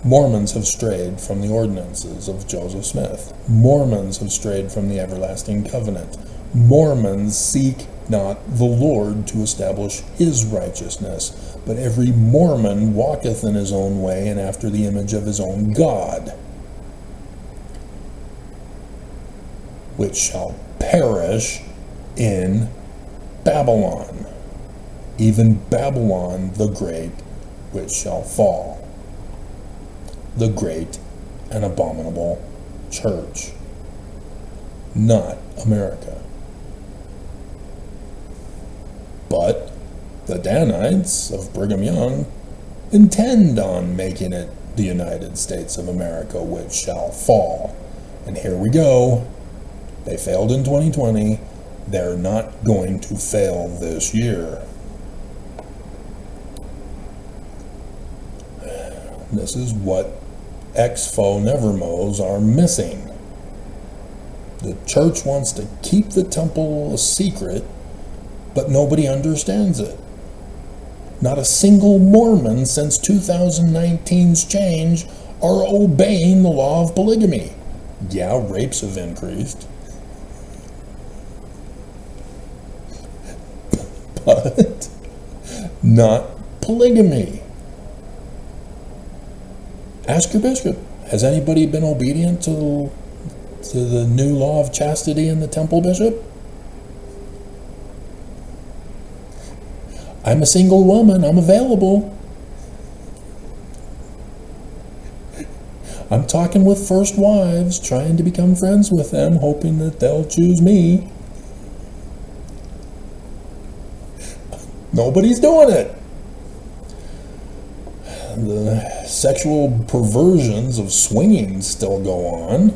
S2: Mormons have strayed from the ordinances of Joseph Smith. Mormons have strayed from the everlasting covenant. Mormons seek not the Lord to establish his righteousness, but every Mormon walketh in his own way and after the image of his own God, which shall perish in Babylon, even Babylon the great, which shall fall. The great and abominable church, not America. But the Danites of Brigham Young intend on making it the United States of America, which shall fall. And here we go. They failed in 2020. They're not going to fail this year. This is what ex-fo nevermos are missing. The church wants to keep the temple a secret, but nobody understands it. Not a single Mormon since 2019's change are obeying the law of polygamy. Yeah, rapes have increased. But not polygamy. Ask your bishop, has anybody been obedient to the new law of chastity in the temple, bishop? I'm a single woman, I'm available. I'm talking with first wives, trying to become friends with them, hoping that they'll choose me. Nobody's doing it. The sexual perversions of swinging still go on.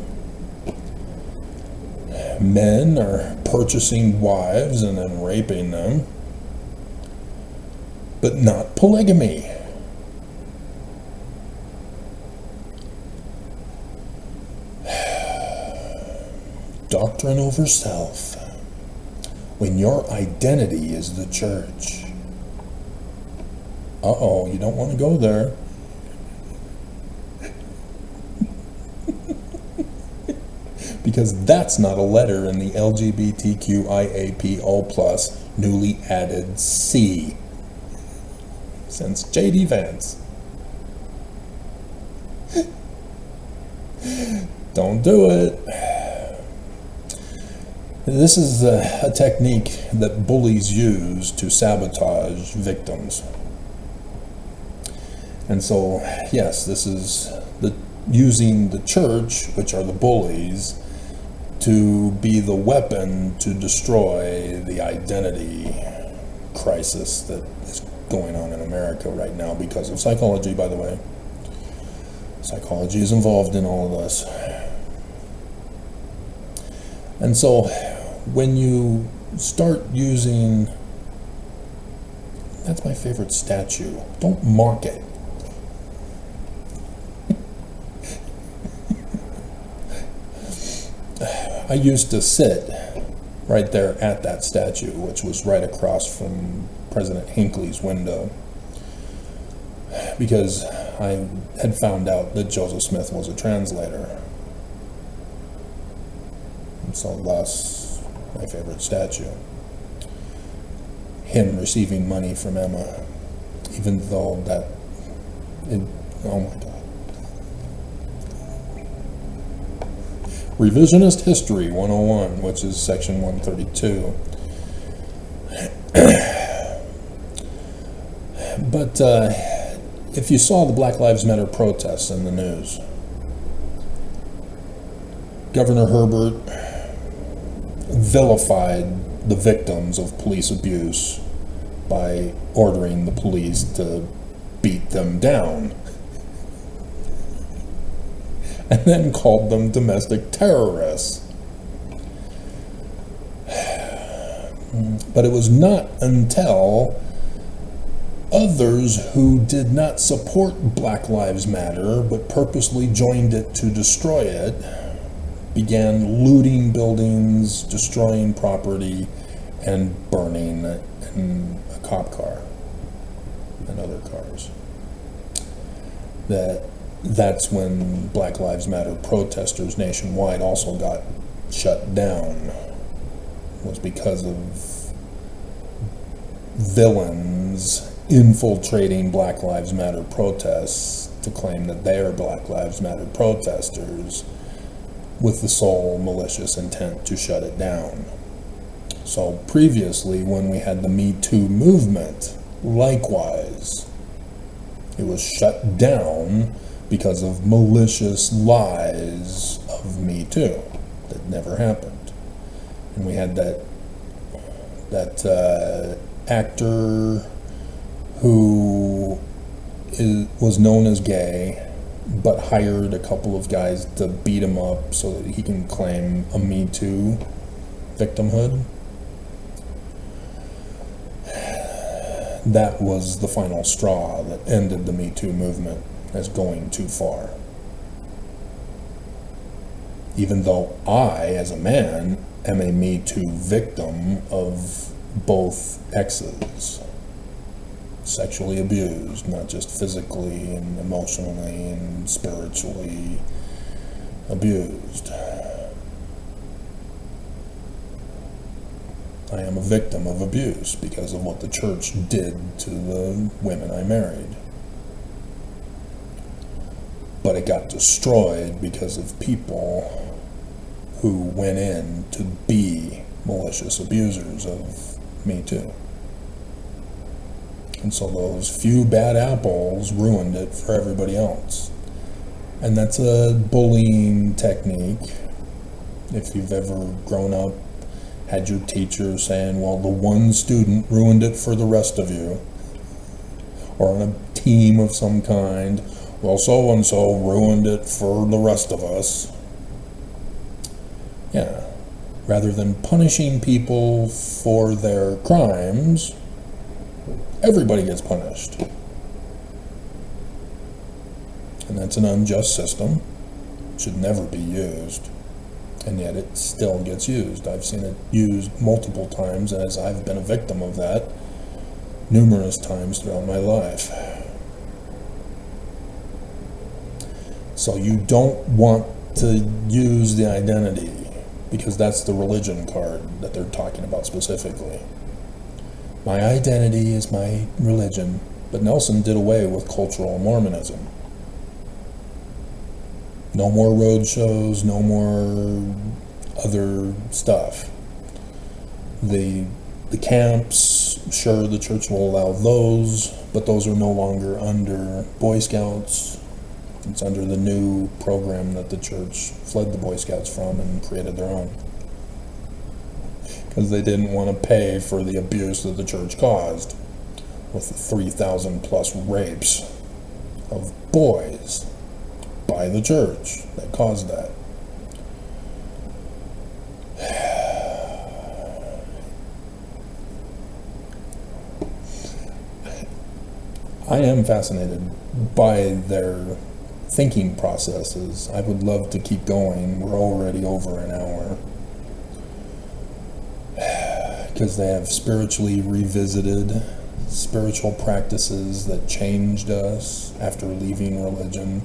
S2: Men are purchasing wives and then raping them, but not polygamy. Doctrine over self, when your identity is the church. Uh-oh, you don't want to go there. Because that's not a letter in the LGBTQIAPO+ newly added C since J.D. Vance. Don't do it. This is a technique that bullies use to sabotage victims. And so, yes, this is using the church, which are the bullies, to be the weapon to destroy the identity crisis that is going on in America right now because of psychology, by the way. Psychology is involved in all of this. And so when you start using, that's my favorite statue, don't mock it. I used to sit right there at that statue, which was right across from President Hinckley's window, because I had found out that Joseph Smith was a translator. And so that's my favorite statue. Him receiving money from Emma, even though oh my God. Revisionist History 101, which is section 132. But if you saw the Black Lives Matter protests in the news, Governor Herbert vilified the victims of police abuse by ordering the police to beat them down. and then called them domestic terrorists. But it was not until others who did not support Black Lives Matter but purposely joined it to destroy it began looting buildings, destroying property, and burning in a cop car and other cars. That's when Black Lives Matter protesters nationwide also got shut down. Was because of villains infiltrating Black Lives Matter protests to claim that they are Black Lives Matter protesters with the sole malicious intent to shut it down. So previously, when we had the Me Too movement, likewise, it was shut down because of malicious lies of Me Too that never happened. And we had that actor who was known as gay, but hired a couple of guys to beat him up so that he can claim a Me Too victimhood. That was the final straw that ended the Me Too movement as going too far. Even though I, as a man, am a Me Too victim of both exes. Sexually abused, not just physically and emotionally and spiritually abused. I am a victim of abuse because of what the church did to the women I married. But it got destroyed because of people who went in to be malicious abusers of Me Too. And so those few bad apples ruined it for everybody else. And that's a bullying technique. If you've ever grown up, had your teacher saying, well, the one student ruined it for the rest of you. Or on a team of some kind, well, so-and-so ruined it for the rest of us. Yeah. Rather than punishing people for their crimes, everybody gets punished. And that's an unjust system. It should never be used. And yet it still gets used. I've seen it used multiple times as I've been a victim of that numerous times throughout my life. So you don't want to use the identity, because that's the religion card that they're talking about specifically. My identity is my religion, but Nelson did away with cultural Mormonism. No more road shows, no more other stuff. The camps, sure, the church will allow those, but those are no longer under Boy Scouts. It's under the new program that the church fled the Boy Scouts from and created their own. Because they didn't want to pay for the abuse that the church caused with the 3,000 plus rapes of boys by the church that caused that. I am fascinated by their thinking processes. I would love to keep going. We're already over an hour. Because they have spiritually revisited spiritual practices that changed us after leaving religion.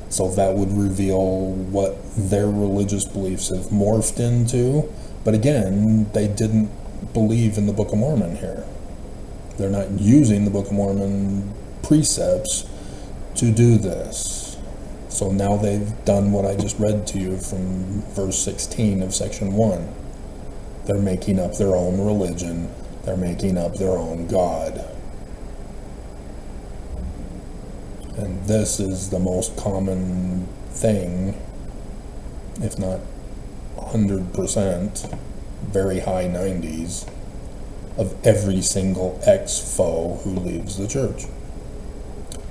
S2: So that would reveal what their religious beliefs have morphed into. But again, they didn't believe in the Book of Mormon here. They're not using the Book of Mormon precepts to do this. So now they've done what I just read to you from verse 16 of section 1. They're making up their own religion. They're making up their own God. And this is the most common thing, if not 100%, very high 90s, of every single ex-foe who leaves the church.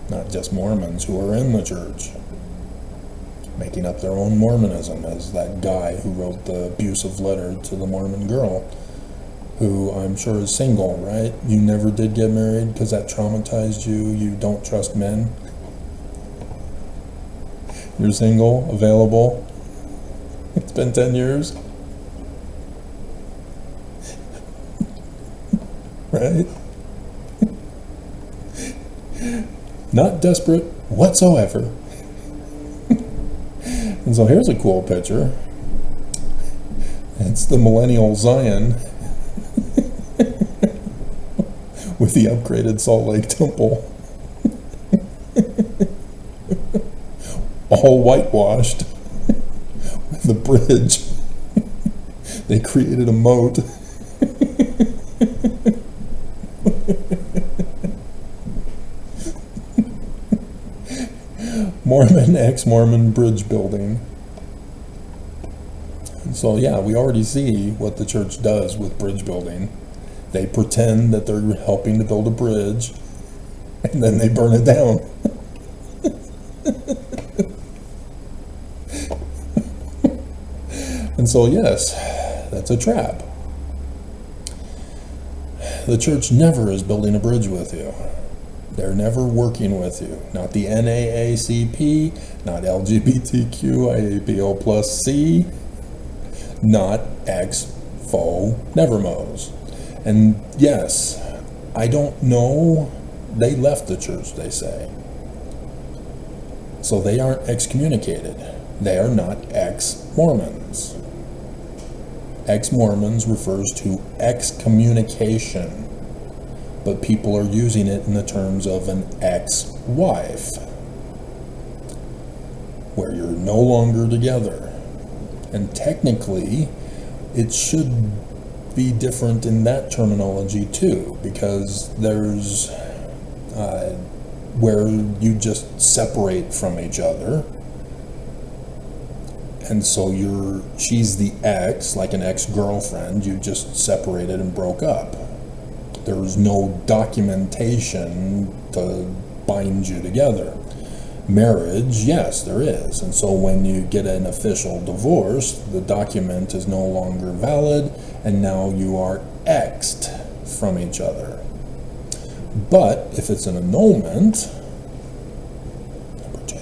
S2: Not just Mormons who are in the church. making up their own Mormonism, as that guy who wrote the abusive letter to the Mormon girl, who I'm sure is single, right? You never did get married because that traumatized you. You don't trust men. You're single, available. It's been 10 years. Right? Not desperate whatsoever. And so here's a cool picture. It's the millennial Zion with the upgraded Salt Lake Temple. All whitewashed with the bridge. They created a moat. Mormon, ex-Mormon bridge building. And so yeah, we already see what the church does with bridge building. They pretend that they're helping to build a bridge, and then they burn it down. And so yes, that's a trap. The church never is building a bridge with you. They're never working with you. Not the NAACP, not LGBTQIAPO plus C, not X, faux, nevermos. And yes, I don't know, they left the church, they say. So they aren't excommunicated. They are not ex-Mormons. Ex-Mormons refers to excommunication, but people are using it in the terms of an ex-wife, where you're no longer together. And technically, it should be different in that terminology too, because there's where you just separate from each other. And so she's the ex, like an ex-girlfriend, you just separated and broke up. There's no documentation to bind you together. Marriage, yes, there is. And so when you get an official divorce, the document is no longer valid, and now you are exed from each other. But if it's an annulment, number 2,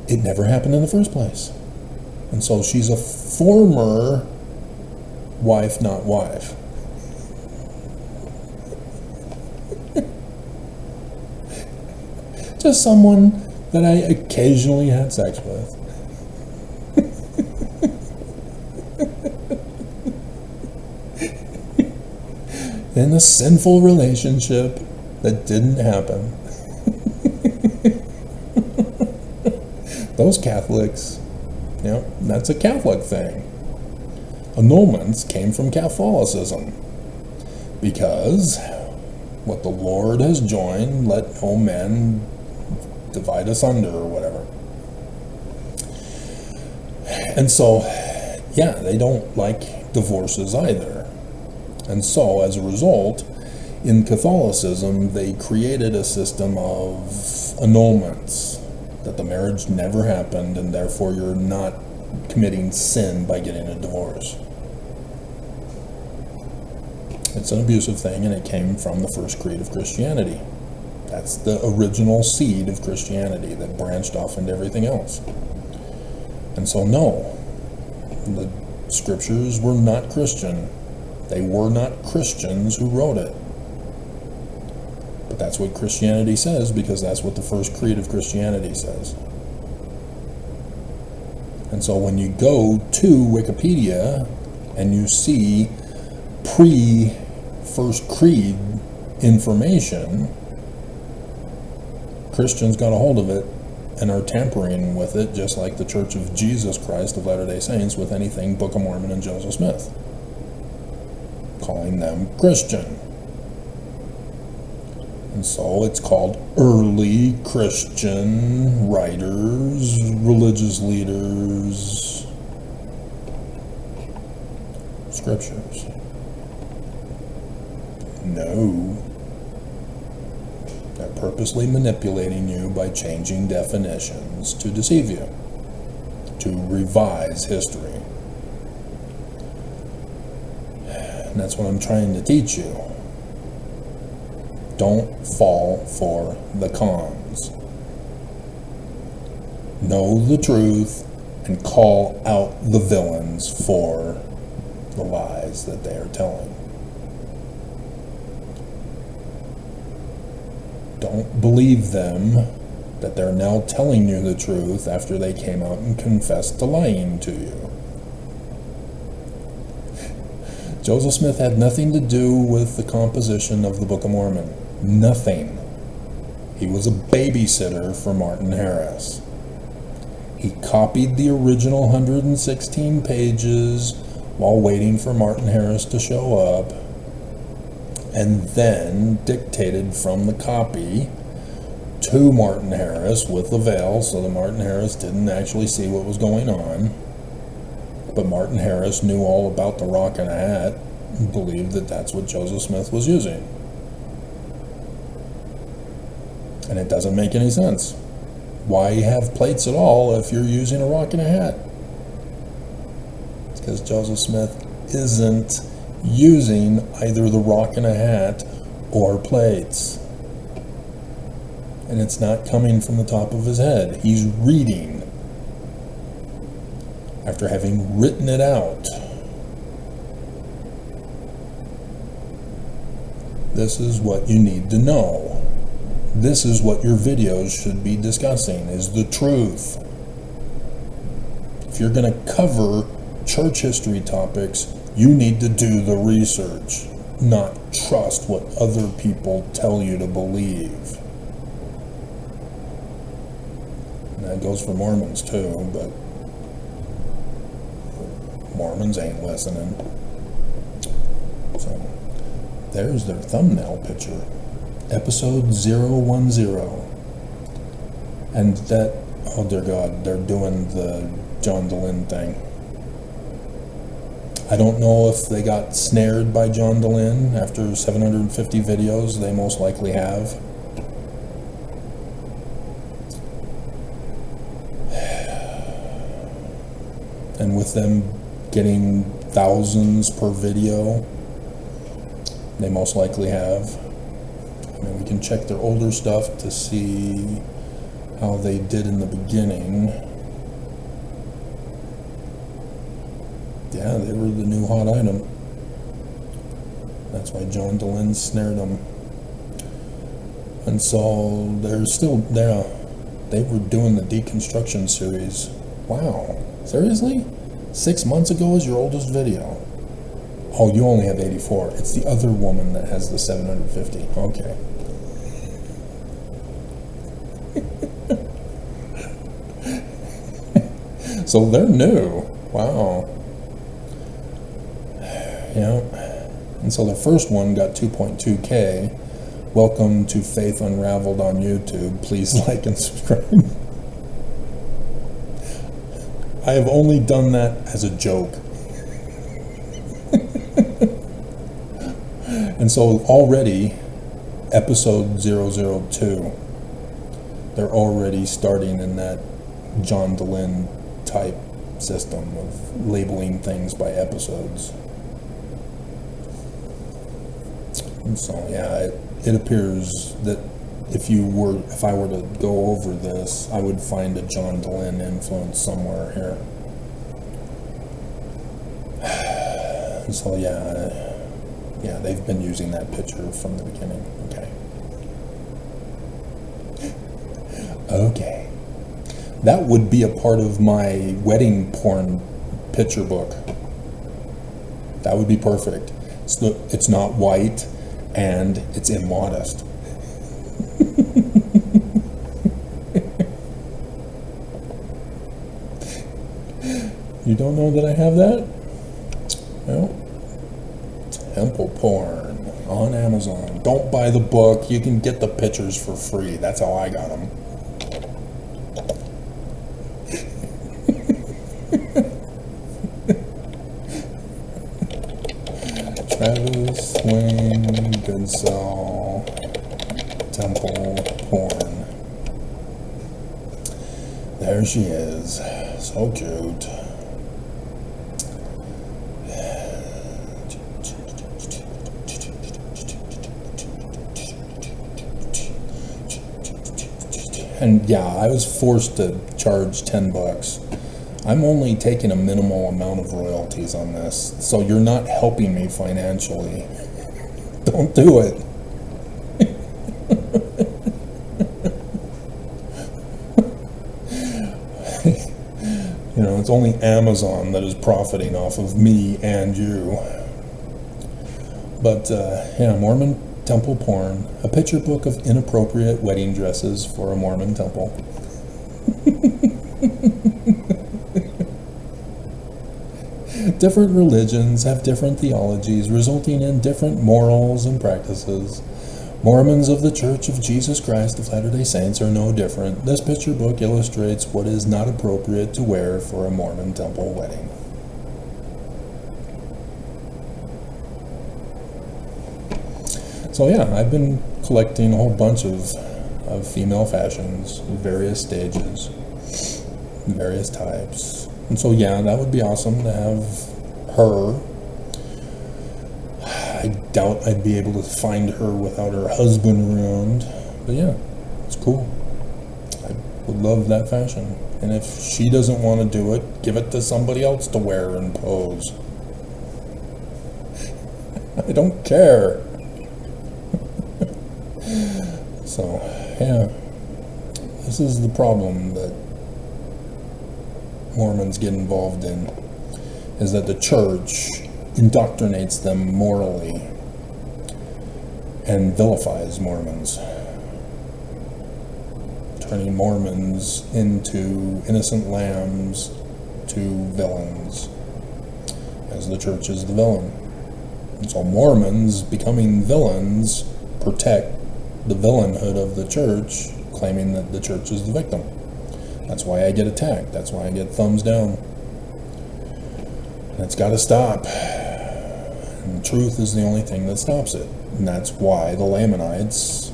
S2: it never happened in the first place. And so she's a former wife, not wife. Just someone that I occasionally had sex with. In a sinful relationship that didn't happen. Those Catholics, that's a Catholic thing. Annulments came from Catholicism, because what the Lord has joined, let no man divide asunder, or whatever. And so, yeah, they don't like divorces either. And so, as a result, in Catholicism, they created a system of annulments, that the marriage never happened, and therefore you're not committing sin by getting a divorce. It's an abusive thing, and it came from the first creed of Christianity. That's the original seed of Christianity that branched off into everything else. And so no, the scriptures were not Christian. They were not Christians who wrote it. But that's what Christianity says, because that's what the first creed of Christianity says. And so when you go to Wikipedia and you see pre-first creed information, Christians got a hold of it and are tampering with it, just like the Church of Jesus Christ of Latter-day Saints with anything Book of Mormon and Joseph Smith, calling them Christian. And so it's called early Christian writers, religious leaders, scriptures. No, they're purposely manipulating you by changing definitions to deceive you, to revise history. And that's what I'm trying to teach you. Don't fall for the cons. Know the truth and call out the villains for the lies that they are telling. Don't believe them that they're now telling you the truth after they came out and confessed to lying to you. Joseph Smith had nothing to do with the composition of the Book of Mormon. Nothing. He was a babysitter for Martin Harris. He copied the original 116 pages while waiting for Martin Harris to show up, and then dictated from the copy to Martin Harris with the veil so that Martin Harris didn't actually see what was going on. But Martin Harris knew all about the rock and a hat and believed that that's what Joseph Smith was using. And it doesn't make any sense. Why have plates at all if you're using a rock and a hat? It's because Joseph Smith isn't using either the rock and a hat or plates. And it's not coming from the top of his head. He's reading after having written it out. This is what you need to know. This is what your videos should be discussing, is the truth. If you're going to cover church history topics, you need to do the research, not trust what other people tell you to believe. And that goes for Mormons too, but Mormons ain't listening. So there's their thumbnail picture. Episode 010. And that, oh dear God, they're doing the John DeLynn thing. I don't know if they got snared by John DeLynn after 750 videos. They most likely have. And with them getting thousands per video, they most likely have. I mean, we can check their older stuff to see how they did in the beginning. Yeah, they were the new hot item. That's why John DeLynn snared them. And so they're still there. They were doing the deconstruction series. Wow, seriously? 6 months ago is your oldest video. Oh, you only have 84. It's the other woman that has the 750. Okay. So they're new. Wow. Yeah. And so the first one got 2.2K. Welcome to Faith Unraveled on YouTube. Please like and subscribe. I have only done that as a joke. And so already, episode 002, they're already starting in that John DeLynn type system of labeling things by episodes. And so yeah, it appears that if I were to go over this, I would find a John DeLynn influence somewhere here. And so yeah, they've been using that picture from the beginning. Okay. That would be a part of my wedding porn picture book. That would be perfect. It's not white and it's immodest. You don't know that I have that? Well, temple porn on Amazon. Don't buy the book. You can get the pictures for free. That's how I got them. Travis, Wayne, Goodsell, Temple. there she is. So cute. And yeah, I was forced to charge $10. I'm only taking a minimal amount of royalties on this, so you're not helping me financially. Don't do it. You know, it's only Amazon that is profiting off of me and you. But yeah, Mormon temple porn, a picture book of inappropriate wedding dresses for a Mormon temple. Different religions have different theologies, resulting in different morals and practices. Mormons of the Church of Jesus Christ of Latter-day Saints are no different. This picture book illustrates what is not appropriate to wear for a Mormon temple wedding. So yeah, I've been collecting a whole bunch of female fashions, various stages, various types. And so yeah, that would be awesome to have her. I doubt I'd be able to find her without her husband around. But yeah, it's cool. I would love that fashion. And if she doesn't want to do it, give it to somebody else to wear and pose. I don't care. So, yeah. This is the problem that Mormons get involved in, is that the church indoctrinates them morally and vilifies Mormons, turning Mormons into innocent lambs to villains, as the church is the villain. And so Mormons becoming villains protect the villainhood of the church, claiming that the church is the victim. That's why I get attacked. That's why I get thumbs down. That's got to stop. And truth is the only thing that stops it. And that's why the Lamanites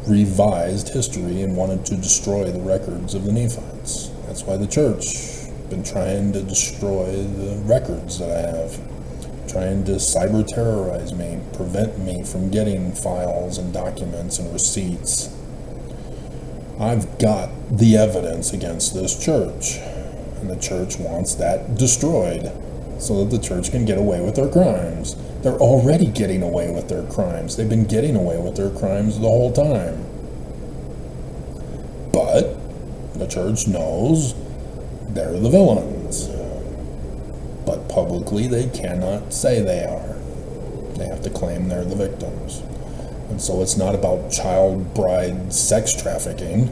S2: revised history and wanted to destroy the records of the Nephites. That's why the church has been trying to destroy the records that I have, trying to cyber terrorize me, prevent me from getting files and documents and receipts. I've got the evidence against this church, and the church wants that destroyed so that the church can get away with their crimes. They're already getting away with their crimes. They've been getting away with their crimes the whole time. But the church knows they're the villains. But publicly they cannot say they are. They have to claim they're the victims. And so it's not about child bride sex trafficking.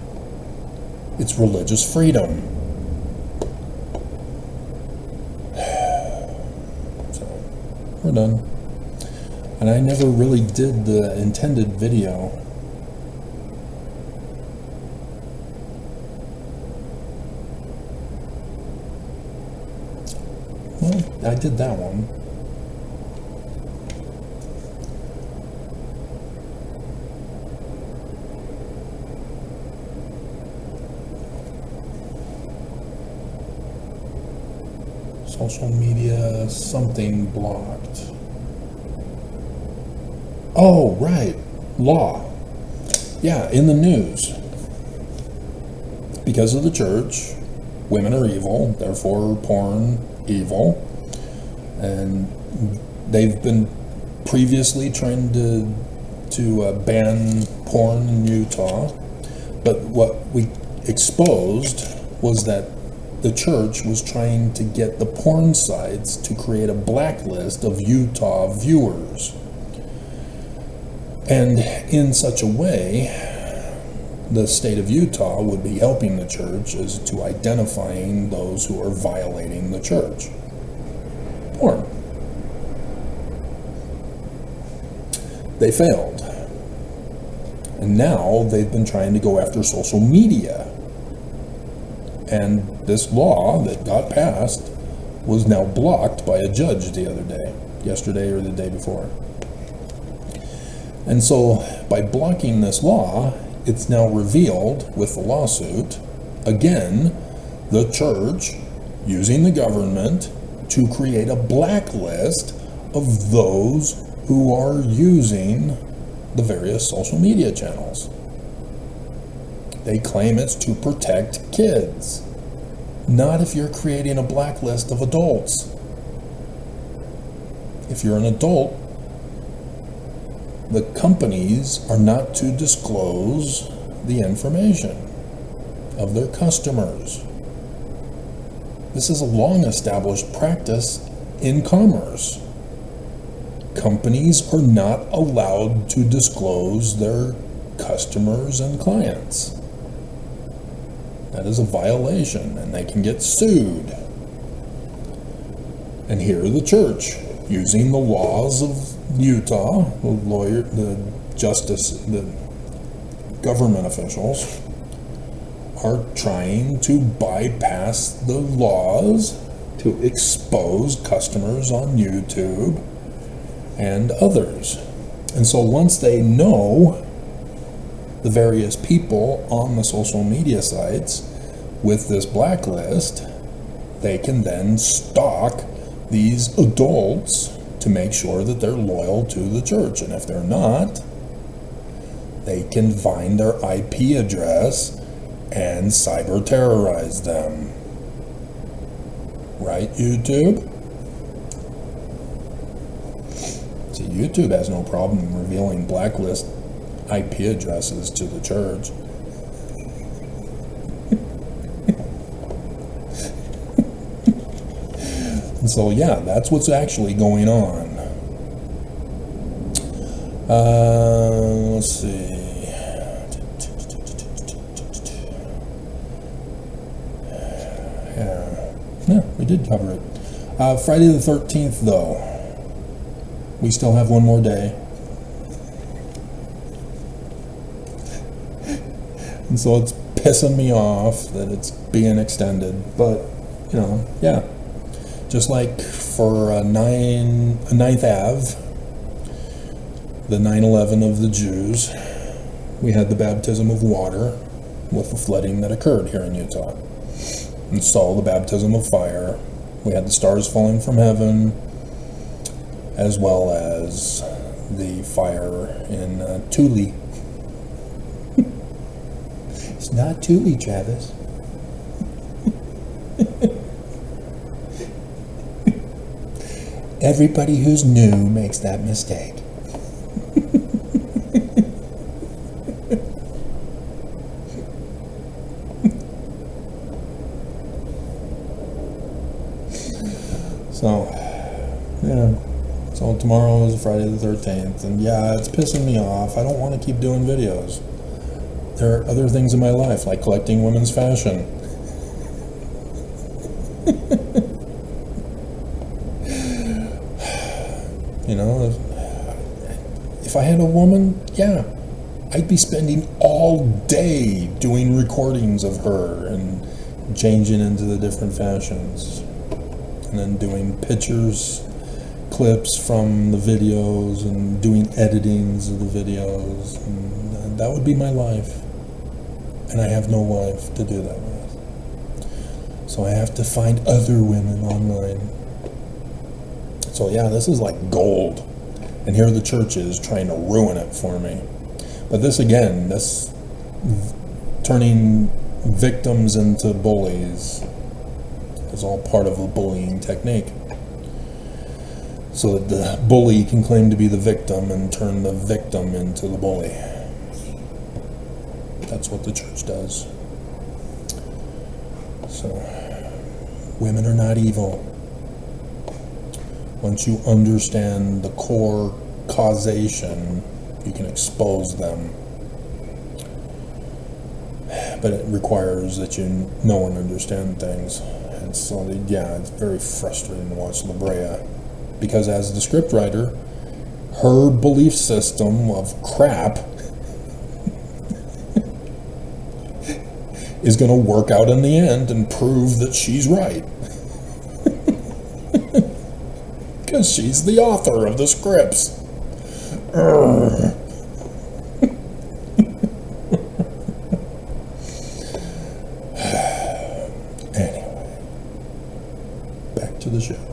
S2: It's religious freedom. So, we're done. And I never really did the intended video. Well, I did that one. Social media, something blocked. Oh, right. Law. Yeah, in the news. Because of the church, women are evil, therefore porn evil. And they've been previously trying to ban porn in Utah. But what we exposed was that the church was trying to get the porn sites to create a blacklist of Utah viewers. And in such a way, the state of Utah would be helping the church as to identifying those who are violating the church. Porn. They failed. And now they've been trying to go after social media. And this law that got passed was now blocked by a judge the other day, yesterday or the day before. And so by blocking this law, it's now revealed with the lawsuit, again, the church using the government to create a blacklist of those who are using the various social media channels. They claim it's to protect kids. Not if you're creating a blacklist of adults. If you're an adult, the companies are not to disclose the information of their customers. This is a long-established practice in commerce. Companies are not allowed to disclose their customers and clients. That is a violation, and they can get sued. And here the church, using the laws of Utah, the government officials, are trying to bypass the laws to expose customers on YouTube and others. And so once they know the various people on the social media sites with this blacklist, they can then stalk these adults to make sure that they're loyal to the church. And if they're not, they can find their IP address and cyber terrorize them. Right, YouTube? See, YouTube has no problem revealing blacklist IP addresses to the church. And so, yeah, that's what's actually going on. Let's see. Yeah, we did cover it. Friday the 13th, though. We still have one more day. And so it's pissing me off that it's being extended. But, you know, yeah. Just like for 9th Ave, the 9/11 of the Jews, we had the baptism of water with the flooding that occurred here in Utah. And so the baptism of fire, we had the stars falling from heaven, as well as the fire in Thule. It's not Thule, Travis. Everybody who's new makes that mistake. So, yeah. So tomorrow is Friday the 13th, and yeah, it's pissing me off. I don't want to keep doing videos. There are other things in my life, like collecting women's fashion. You know, if I had a woman, yeah, I'd be spending all day doing recordings of her and changing into the different fashions. And then doing pictures, clips from the videos, and doing editings of the videos. And that would be my life. And I have no wife to do that with. So I have to find other women online. So yeah, this is like gold. And here the church is trying to ruin it for me. But this again, this turning victims into bullies is all part of a bullying technique. So that the bully can claim to be the victim and turn the victim into the bully. That's what the church does. So, women are not evil. Once you understand the core causation, you can expose them. But it requires that you know and understand things. And so, yeah, it's very frustrating to watch La Brea. Because as the scriptwriter, her belief system of crap is going to work out in the end and prove that she's right. Because she's the author of the scripts. show.